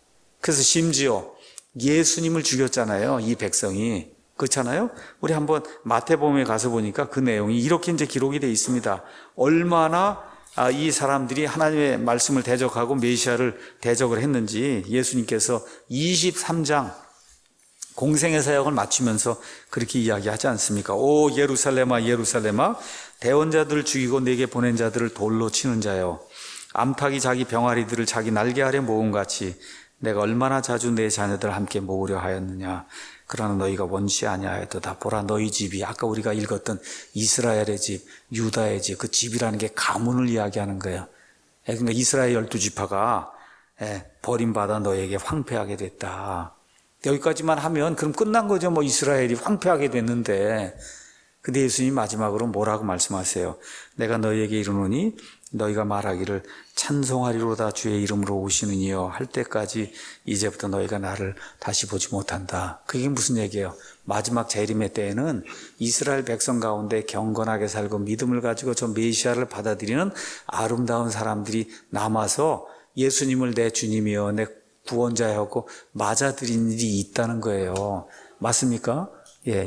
그래서 심지어 예수님을 죽였잖아요. 이 백성이. 그렇잖아요? 우리 한번 마태복음에 가서 보니까 그 내용이 이렇게 이제 기록이 되어 있습니다. 얼마나 이 사람들이 하나님의 말씀을 대적하고 메시아를 대적을 했는지 예수님께서 23장 공생의 사역을 마치면서 그렇게 이야기하지 않습니까? 오 예루살렘아 예루살렘아 대원자들을 죽이고 내게 보낸 자들을 돌로 치는 자여 암탉이 자기 병아리들을 자기 날개 아래 모음같이 내가 얼마나 자주 내 자녀들 함께 모으려 하였느냐. 그러나 너희가 원치 아니하였도다. 보라 너희 집이 아까 우리가 읽었던 이스라엘의 집, 유다의 집, 그 집이라는 게 가문을 이야기하는 거예요. 그러니까 이스라엘 12지파가 버림받아 너에게 황폐하게 됐다. 여기까지만 하면 그럼 끝난 거죠. 뭐 이스라엘이 황폐하게 됐는데. 근데 예수님이 마지막으로 뭐라고 말씀하세요? 내가 너희에게 이르노니 너희가 말하기를 찬송하리로다 주의 이름으로 오시는 이여 할 때까지 이제부터 너희가 나를 다시 보지 못한다. 그게 무슨 얘기예요? 마지막 재림의 때에는 이스라엘 백성 가운데 경건하게 살고 믿음을 가지고 저 메시아를 받아들이는 아름다운 사람들이 남아서 예수님을 내 주님이여 내 구원자였고 맞아들인 일이 있다는 거예요. 맞습니까?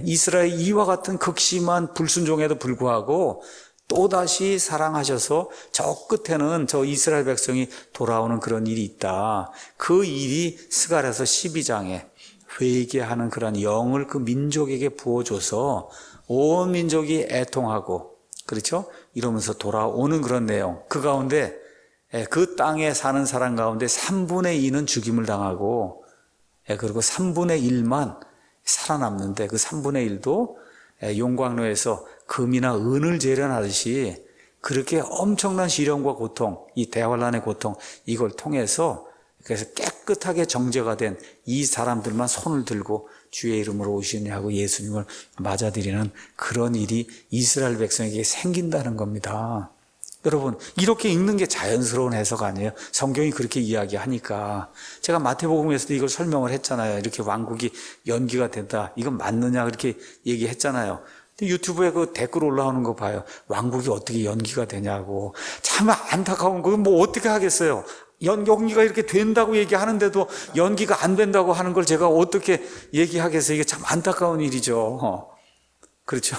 이스라엘 이와 같은 극심한 불순종에도 불구하고 또다시 사랑하셔서 저 끝에는 저 이스라엘 백성이 돌아오는 그런 일이 있다. 그 일이 스가랴서 12장에 회개하는 그런 영을 그 민족에게 부어줘서 온 민족이 애통하고 그렇죠? 이러면서 돌아오는 그런 내용. 그 가운데 그 땅에 사는 사람 가운데 3분의 2는 죽임을 당하고 그리고 3분의 1만 살아남는데 그 3분의 1도 용광로에서 금이나 은을 재련하듯이 그렇게 엄청난 시련과 고통, 이 대환란의 고통 이걸 통해서 그래서 깨끗하게 정죄가 된 이 사람들만 손을 들고 주의 이름으로 오시니 하고 예수님을 맞아들이는 그런 일이 이스라엘 백성에게 생긴다는 겁니다. 여러분 이렇게 읽는 게 자연스러운 해석 아니에요? 성경이 그렇게 이야기하니까. 제가 마태복음에서도 이걸 설명을 했잖아요. 이렇게 왕국이 연기가 된다. 이건 맞느냐 그렇게 얘기했잖아요. 유튜브에 그 댓글 올라오는 거 봐요. 왕국이 어떻게 연기가 되냐고. 참 안타까운 거 뭐 어떻게 하겠어요. 연기가 이렇게 된다고 얘기하는데도 연기가 안 된다고 하는 걸 제가 어떻게 얘기하겠어요. 이게 참 안타까운 일이죠. 그렇죠.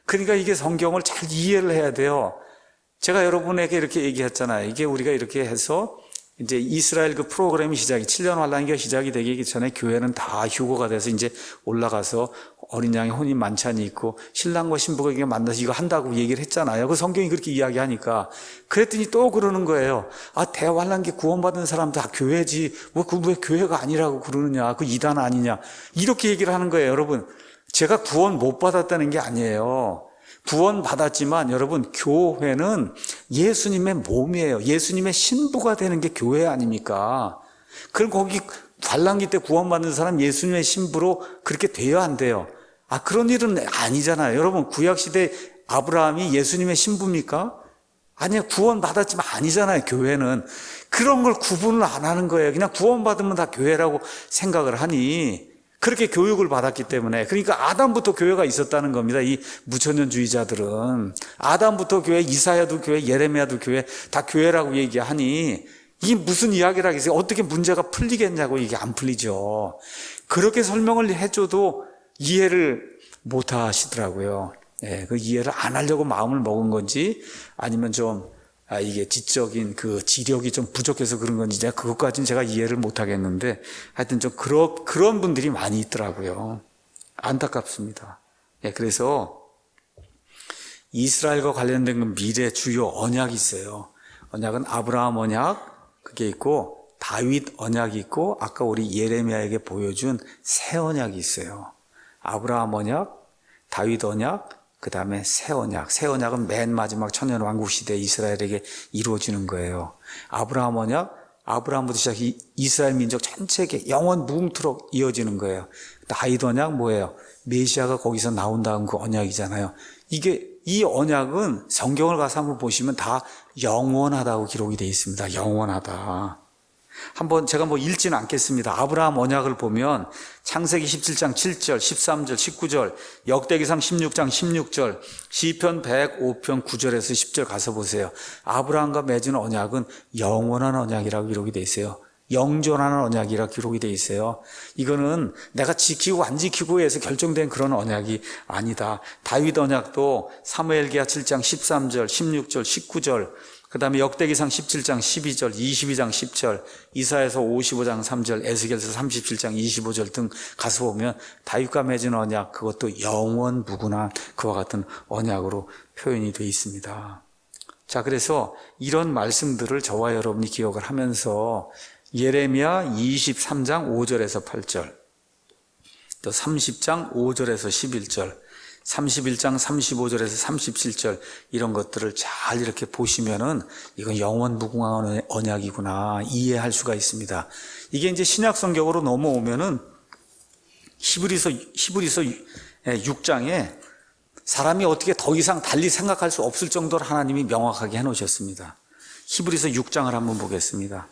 그러니까 이게 성경을 잘 이해를 해야 돼요. 제가 여러분에게 이렇게 얘기했잖아요. 이게 우리가 이렇게 해서 이제 이스라엘 그 프로그램이 7년 환란기가 시작이 되기 전에 교회는 다 휴거가 돼서 이제 올라가서 어린 양의 혼인 만찬이 있고 신랑과 신부가 만나서 이거 한다고 얘기를 했잖아요. 그 성경이 그렇게 이야기하니까. 그랬더니 또 그러는 거예요. 대환란기 구원받은 사람 다 교회지. 왜 교회가 아니라고 그러느냐. 그 이단 아니냐. 이렇게 얘기를 하는 거예요, 여러분. 제가 구원 못 받았다는 게 아니에요. 구원 받았지만 여러분, 교회는 예수님의 몸이에요. 예수님의 신부가 되는 게 교회 아닙니까? 그럼 거기 환란기 때 구원받는 사람 예수님의 신부로 그렇게 돼야 안 돼요. 그런 일은 아니잖아요. 여러분, 구약시대 아브라함이 예수님의 신부입니까? 아니요. 구원받았지만 아니잖아요, 교회는. 그런 걸 구분을 안 하는 거예요. 그냥 구원받으면 다 교회라고 생각을 하니, 그렇게 교육을 받았기 때문에. 그러니까 아담부터 교회가 있었다는 겁니다. 이 무천년주의자들은. 아담부터 교회, 이사야도 교회, 예레미야도 교회, 다 교회라고 얘기하니, 이게 무슨 이야기를 하겠어요? 어떻게 문제가 풀리겠냐고. 이게 안 풀리죠. 그렇게 설명을 해줘도 이해를 못 하시더라고요. 그 이해를 안 하려고 마음을 먹은 건지, 아니면 좀 이게 지적인 그 지력이 좀 부족해서 그런 건지, 그것까지는 제가 이해를 못 하겠는데, 하여튼 좀 그런 분들이 많이 있더라고요. 안타깝습니다. 그래서 이스라엘과 관련된 건 미래 주요 언약이 있어요. 언약은 아브라함 언약, 그게 있고, 다윗 언약이 있고, 아까 우리 예레미야에게 보여준 새 언약이 있어요. 아브라함 언약, 다윗 언약, 그 다음에 새 언약. 새 언약은 맨 마지막 천년 왕국 시대 이스라엘에게 이루어지는 거예요. 아브라함 언약, 아브라함부터 시작해 이스라엘 민족 전체에게 영원 무궁토록 이어지는 거예요. 다윗 언약 뭐예요? 메시아가 거기서 나온 다음 그 언약이잖아요. 이 언약은 성경을 가서 한번 보시면 다 영원하다고 기록이 되어 있습니다. 영원하다. 한번 제가 읽지는 않겠습니다. 아브라함 언약을 보면 창세기 17장 7절, 13절, 19절, 역대기상 16장 16절, 시편 105편 9절에서 10절 가서 보세요. 아브라함과 맺은 언약은 영원한 언약이라고 기록이 되어 있어요. 영존하는 언약이라 기록이 되어 있어요. 이거는 내가 지키고 안 지키고에 의해서 결정된 그런 언약이 아니다. 다윗 언약도 사무엘기하 7장 13절, 16절, 19절, 그 다음에 역대기상 17장 12절, 22장 10절, 이사야서 55장 3절, 에스겔서 37장 25절 등 가서 보면 다윗과 맺은 언약, 그것도 영원 무궁한 그와 같은 언약으로 표현이 되어 있습니다. 자, 그래서 이런 말씀들을 저와 여러분이 기억을 하면서 예레미야 23장 5절에서 8절, 또 30장 5절에서 11절, 31장 35절에서 37절 이런 것들을 잘 이렇게 보시면은 이건 영원 무궁한 언약이구나 이해할 수가 있습니다. 이게 이제 신약 성경으로 넘어오면은 히브리서 6장에 사람이 어떻게 더 이상 달리 생각할 수 없을 정도로 하나님이 명확하게 해놓으셨습니다. 히브리서 6장을 한번 보겠습니다.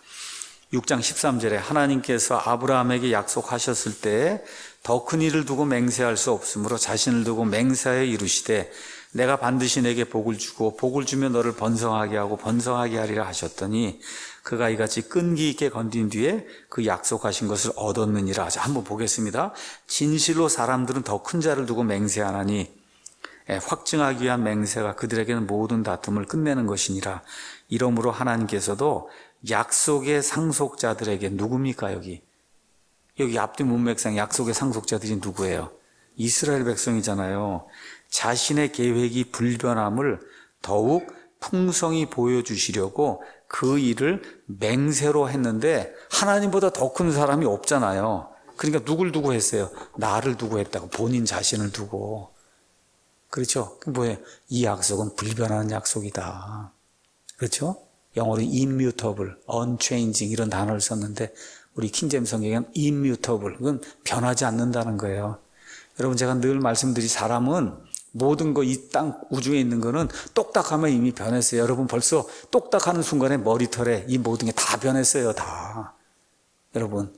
6장 13절에 하나님께서 아브라함에게 약속하셨을 때 더 큰 일을 두고 맹세할 수 없으므로 자신을 두고 맹세하여 이루시되 내가 반드시 내게 복을 주고 복을 주며 너를 번성하게 하고 번성하게 하리라 하셨더니 그가 이같이 끈기 있게 건딘 뒤에 그 약속하신 것을 얻었느니라. 자, 한번 보겠습니다. 진실로 사람들은 더 큰 자를 두고 맹세하나니 확증하기 위한 맹세가 그들에게는 모든 다툼을 끝내는 것이니라. 이러므로 하나님께서도 약속의 상속자들에게 누굽니까? 여기 앞뒤 문맥상 약속의 상속자들이 누구예요? 이스라엘 백성이잖아요. 자신의 계획이 불변함을 더욱 풍성히 보여주시려고 그 일을 맹세로 했는데 하나님보다 더 큰 사람이 없잖아요. 그러니까 누굴 두고 했어요? 나를 두고 했다고. 본인 자신을 두고. 그렇죠? 뭐예요? 이 약속은 불변하는 약속이다. 그렇죠? 영어로 immutable, unchanging 이런 단어를 썼는데 우리 킹제임스 성경에는 immutable, 그건 변하지 않는다는 거예요. 여러분 제가 늘 말씀드린 사람은 모든 거 이 땅 우주에 있는 거는 똑딱하면 이미 변했어요. 여러분 벌써 똑딱하는 순간에 머리털에 이 모든 게 다 변했어요. 다. 여러분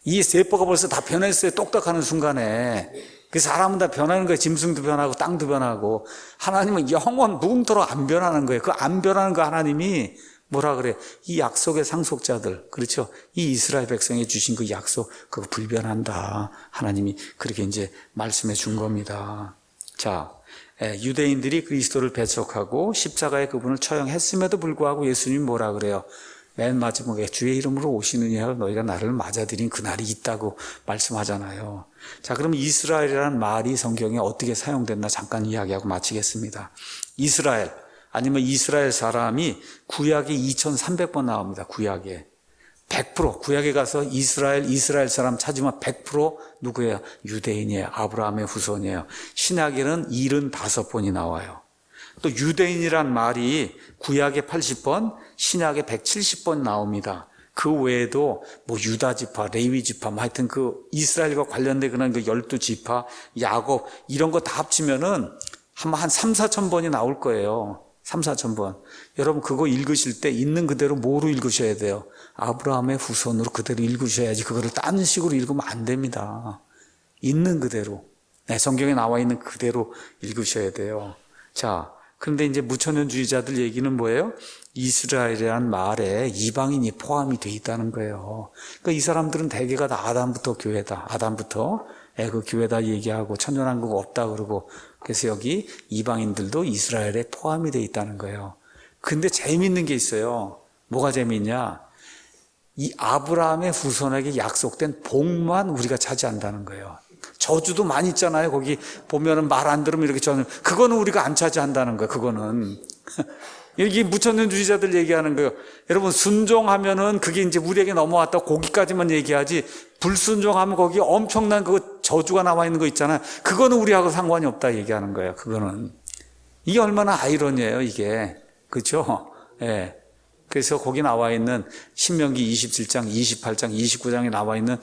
이 세포가 벌써 다 변했어요. 똑딱하는 순간에. 그 사람은 다 변하는 거예요. 짐승도 변하고 땅도 변하고. 하나님은 영원 무궁토록 안 변하는 거예요. 그 안 변하는 거 하나님이 뭐라 그래? 이 약속의 상속자들, 그렇죠? 이 이스라엘 백성에 주신 그 약속, 그거 불변한다. 하나님이 그렇게 이제 말씀해 준 겁니다. 자, 유대인들이 그리스도를 배척하고 십자가에 그분을 처형했음에도 불구하고 예수님이 뭐라 그래요? 맨 마지막에 주의 이름으로 오시느냐 너희가 나를 맞아들인 그날이 있다고 말씀하잖아요. 자, 그럼 이스라엘이라는 말이 성경에 어떻게 사용됐나 잠깐 이야기하고 마치겠습니다. 이스라엘 아니면 이스라엘 사람이 구약에 2300번 나옵니다. 구약에 100% 구약에 가서 이스라엘 사람 찾으면 100% 누구예요? 유대인이에요. 아브라함의 후손이에요. 신약에는 75번이 나와요. 또 유대인이란 말이 구약에 80번, 신약에 170번 나옵니다. 그 외에도 뭐 유다 지파, 레위 지파, 뭐 하여튼 그 이스라엘과 관련된 그런 그 12지파, 야곱 이런 거 다 합치면은 한 3, 4천 번이 나올 거예요. 3, 4천 번. 여러분 그거 읽으실 때 있는 그대로 뭐로 읽으셔야 돼요? 아브라함의 후손으로 그대로 읽으셔야지 그거를 딴 식으로 읽으면 안 됩니다. 있는 그대로. 네, 성경에 나와 있는 그대로 읽으셔야 돼요. 자, 그런데 이제 무천년주의자들 얘기는 뭐예요? 이스라엘이라는 말에 이방인이 포함이 돼 있다는 거예요. 그러니까 이 사람들은 대개가 다 아담부터 교회다. 아담부터 그 교회다 얘기하고 천년왕국 없다 그러고 그래서 여기 이방인들도 이스라엘에 포함이 돼 있다는 거예요. 근데 재미있는 게 있어요. 뭐가 재미있냐? 이 아브라함의 후손에게 약속된 복만 우리가 차지한다는 거예요. 저주도 많이 있잖아요. 거기 보면은 말 안 들으면 이렇게 저는 그거는 우리가 안 차지한다는 거예요. 그거는 이게 무천년주의자들 얘기하는 거예요. 여러분 순종하면은 그게 이제 우리에게 넘어왔다 거기까지만 얘기하지 불순종하면 거기 엄청난 그 저주가 나와 있는 거 있잖아요. 그거는 우리하고 상관이 없다 얘기하는 거예요. 그거는 이게 얼마나 아이러니해요. 이게 그렇죠? 예. 그래서 거기 나와 있는 신명기 27장, 28장, 29장에 나와 있는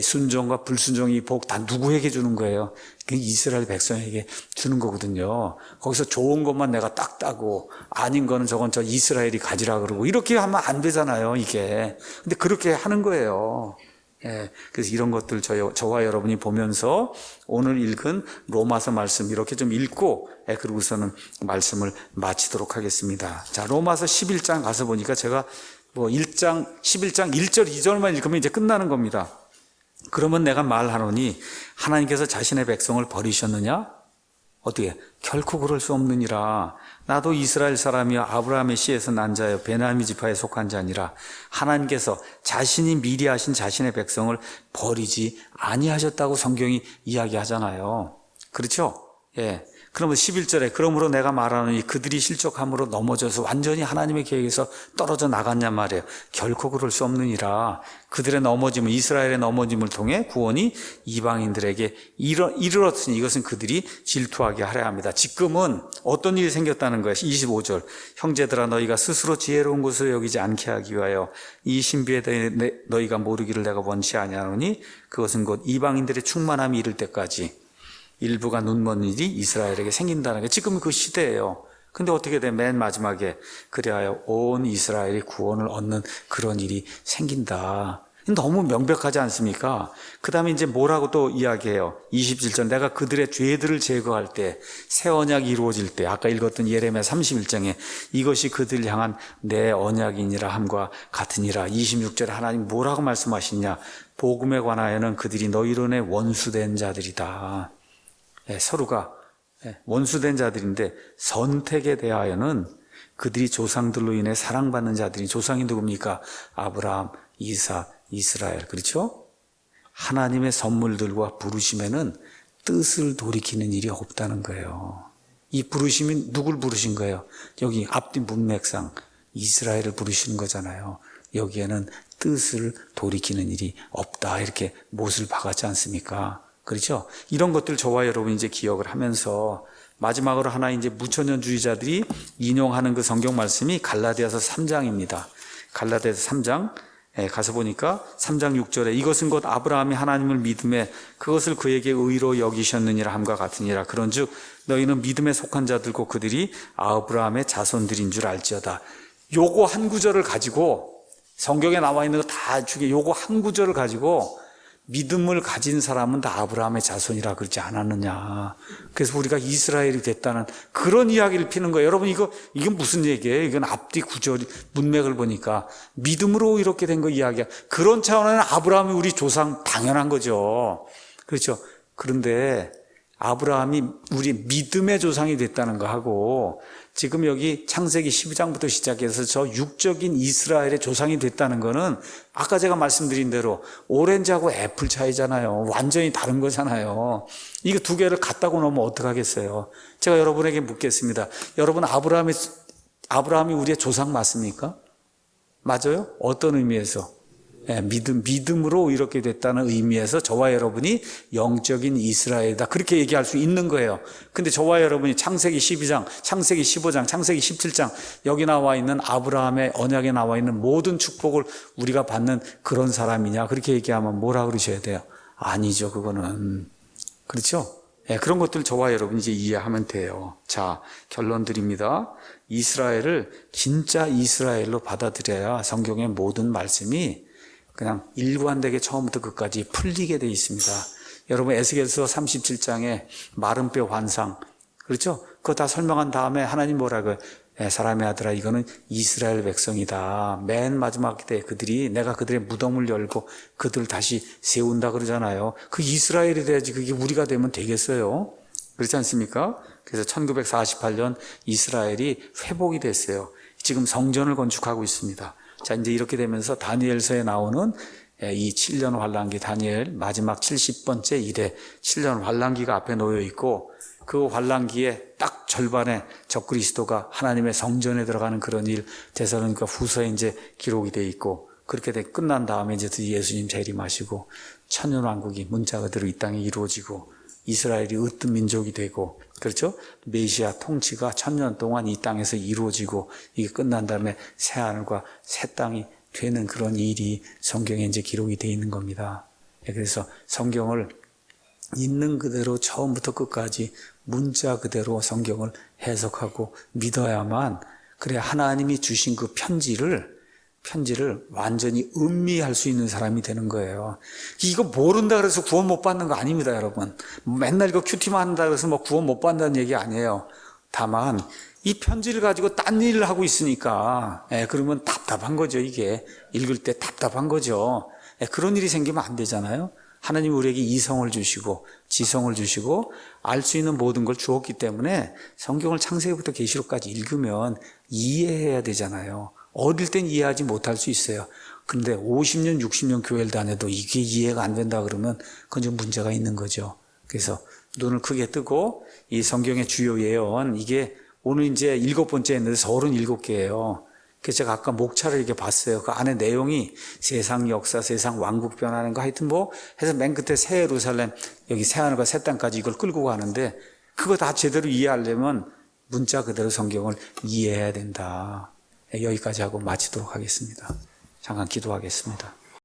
순종과 불순종의 복 다 누구에게 주는 거예요? 이스라엘 백성에게 주는 거거든요. 거기서 좋은 것만 내가 딱 따고 아닌 거는 저건 저 이스라엘이 가지라 그러고 이렇게 하면 안 되잖아요, 이게. 근데 그렇게 하는 거예요. 예, 그래서 이런 것들 저와 여러분이 보면서 오늘 읽은 로마서 말씀 이렇게 좀 읽고 그러고서는 말씀을 마치도록 하겠습니다. 자, 로마서 11장 가서 보니까 제가 뭐 11장 1절 2절만 읽으면 이제 끝나는 겁니다. 그러면 내가 말하노니 하나님께서 자신의 백성을 버리셨느냐? 어떻게? 결코 그럴 수 없느니라. 나도 이스라엘 사람이여 아브라함의 씨에서 난 자여 베냐민 지파에 속한 자니라. 하나님께서 자신이 미리 하신 자신의 백성을 버리지 아니하셨다고 성경이 이야기하잖아요. 그렇죠? 예. 그러면 11절에 그러므로 내가 말하노니 그들이 실족함으로 넘어져서 완전히 하나님의 계획에서 떨어져 나갔냐 말이에요. 결코 그럴 수 없느니라. 그들의 넘어짐을 이스라엘의 넘어짐을 통해 구원이 이방인들에게 이르렀으니 이것은 그들이 질투하게 하려 합니다. 지금은 어떤 일이 생겼다는 거예요. 25절 형제들아 너희가 스스로 지혜로운 것을 여기지 않게 하기 위하여 이 신비에 대해 너희가 모르기를 내가 원치 아니하노니 그것은 곧 이방인들의 충만함이 이를 때까지 일부가 눈먼 일이 이스라엘에게 생긴다는 게 지금 그 시대예요. 근데 어떻게 돼? 맨 마지막에 그리하여 온 이스라엘이 구원을 얻는 그런 일이 생긴다. 너무 명백하지 않습니까? 그 다음에 이제 뭐라고 또 이야기해요? 27절 내가 그들의 죄들을 제거할 때 새 언약이 이루어질 때 아까 읽었던 예레미야 31장에 이것이 그들을 향한 내 언약이니라 함과 같으니라. 26절에 하나님 뭐라고 말씀하시냐? 복음에 관하여는 그들이 너희로 인해 원수된 자들이다. 서로가 원수된 자들인데 선택에 대하여는 그들이 조상들로 인해 사랑받는 자들이 조상이 누굽니까? 아브라함, 이삭, 이스라엘. 그렇죠? 하나님의 선물들과 부르심에는 뜻을 돌이키는 일이 없다는 거예요. 이 부르심이 누굴 부르신 거예요? 여기 앞뒤 문맥상 이스라엘을 부르시는 거잖아요. 여기에는 뜻을 돌이키는 일이 없다. 이렇게 못을 박았지 않습니까? 그렇죠? 이런 것들 저와 여러분이 이제 기억을 하면서 마지막으로 하나 이제 무천년주의자들이 인용하는 그 성경 말씀이 갈라디아서 3장입니다. 갈라디아서 3장 가서 보니까 3장 6절에 이것은 곧 아브라함이 하나님을 믿음에 그것을 그에게 의로 여기셨느니라 함과 같으니라. 그런즉 너희는 믿음에 속한 자들고 그들이 아브라함의 자손들인 줄 알지어다. 요거 한 구절을 가지고 성경에 나와 있는 거 다 중에 요거 한 구절을 가지고 믿음을 가진 사람은 다 아브라함의 자손이라 그러지 않았느냐. 그래서 우리가 이스라엘이 됐다는 그런 이야기를 피는 거예요. 여러분 이게 무슨 얘기예요? 이건 앞뒤 구절 문맥을 보니까 믿음으로 이렇게 된 거 이야기야. 그런 차원에는 아브라함이 우리 조상 당연한 거죠. 그렇죠. 그런데 아브라함이 우리 믿음의 조상이 됐다는 거 하고 지금 여기 창세기 12장부터 시작해서 저 육적인 이스라엘의 조상이 됐다는 거는 아까 제가 말씀드린 대로 오렌지하고 애플 차이잖아요. 완전히 다른 거잖아요. 이거 두 개를 갖다고 놓으면 어떡하겠어요? 제가 여러분에게 묻겠습니다. 여러분 아브라함이 우리의 조상 맞습니까? 맞아요? 어떤 의미에서? 믿음으로 이렇게 됐다는 의미에서 저와 여러분이 영적인 이스라엘이다. 그렇게 얘기할 수 있는 거예요. 근데 저와 여러분이 창세기 12장, 창세기 15장, 창세기 17장 여기 나와 있는 아브라함의 언약에 나와 있는 모든 축복을 우리가 받는 그런 사람이냐? 그렇게 얘기하면 뭐라 그러셔야 돼요? 아니죠. 그거는. 그렇죠? 그런 것들 저와 여러분이 이제 이해하면 돼요. 자, 결론 드립니다. 이스라엘을 진짜 이스라엘로 받아들여야 성경의 모든 말씀이 그냥 일관되게 처음부터 끝까지 풀리게 되어 있습니다. 여러분 에스겔서 37장에 마른 뼈 환상, 그렇죠? 그거 다 설명한 다음에 하나님 뭐라고요? 사람의 아들아, 이거는 이스라엘 백성이다. 맨 마지막 때 내가 그들의 무덤을 열고 그들을 다시 세운다 그러잖아요. 그 이스라엘이 돼야지 그게 우리가 되면 되겠어요? 그렇지 않습니까? 그래서 1948년 이스라엘이 회복이 됐어요. 지금 성전을 건축하고 있습니다. 자, 이제 이렇게 되면서 다니엘서에 나오는 이 7년 환란기, 다니엘 마지막 70번째 이래 7년 환란기가 앞에 놓여 있고, 그 환란기에 딱 절반에 적그리스도가 하나님의 성전에 들어가는 그런 일, 데살로니가 후서에 이제 기록이 돼 있고, 그렇게 끝난 다음에 이제 드디어 예수님 재림하시고 천년 왕국이 문자 그대로 이 땅에 이루어지고 이스라엘이 으뜸 민족이 되고, 그렇죠? 메시아 통치가 1000년 동안 이 땅에서 이루어지고 이게 끝난 다음에 새 하늘과 새 땅이 되는 그런 일이 성경에 이제 기록이 되어 있는 겁니다. 그래서 성경을 있는 그대로 처음부터 끝까지 문자 그대로 성경을 해석하고 믿어야만, 그래야 하나님이 주신 그 편지를 완전히 음미할 수 있는 사람이 되는 거예요. 이거 모른다 그래서 구원 못 받는 거 아닙니다, 여러분. 맨날 이거 큐티만 한다 그래서 뭐 구원 못 받는다는 얘기 아니에요. 다만 이 편지를 가지고 딴 일을 하고 있으니까 그러면 답답한 거죠. 이게 읽을 때 답답한 거죠. 그런 일이 생기면 안 되잖아요. 하나님 우리에게 이성을 주시고 지성을 주시고 알 수 있는 모든 걸 주었기 때문에 성경을 창세기부터 계시록까지 읽으면 이해해야 되잖아요. 어릴 땐 이해하지 못할 수 있어요. 근데 50년, 60년 교회를 다녀도 이게 이해가 안 된다 그러면 그건 좀 문제가 있는 거죠. 그래서 눈을 크게 뜨고 이 성경의 주요 예언, 이게 오늘 이제 7번째 했는데 서울은 7개예요. 그래서 제가 아까 목차를 이렇게 봤어요. 그 안에 내용이 세상 역사, 세상 왕국 변하는 거 하여튼 뭐 해서 맨 끝에 새 예루살렘, 여기 새 하늘과 새 땅까지 이걸 끌고 가는데 그거 다 제대로 이해하려면 문자 그대로 성경을 이해해야 된다. 여기까지 하고 마치도록 하겠습니다. 잠깐 기도하겠습니다.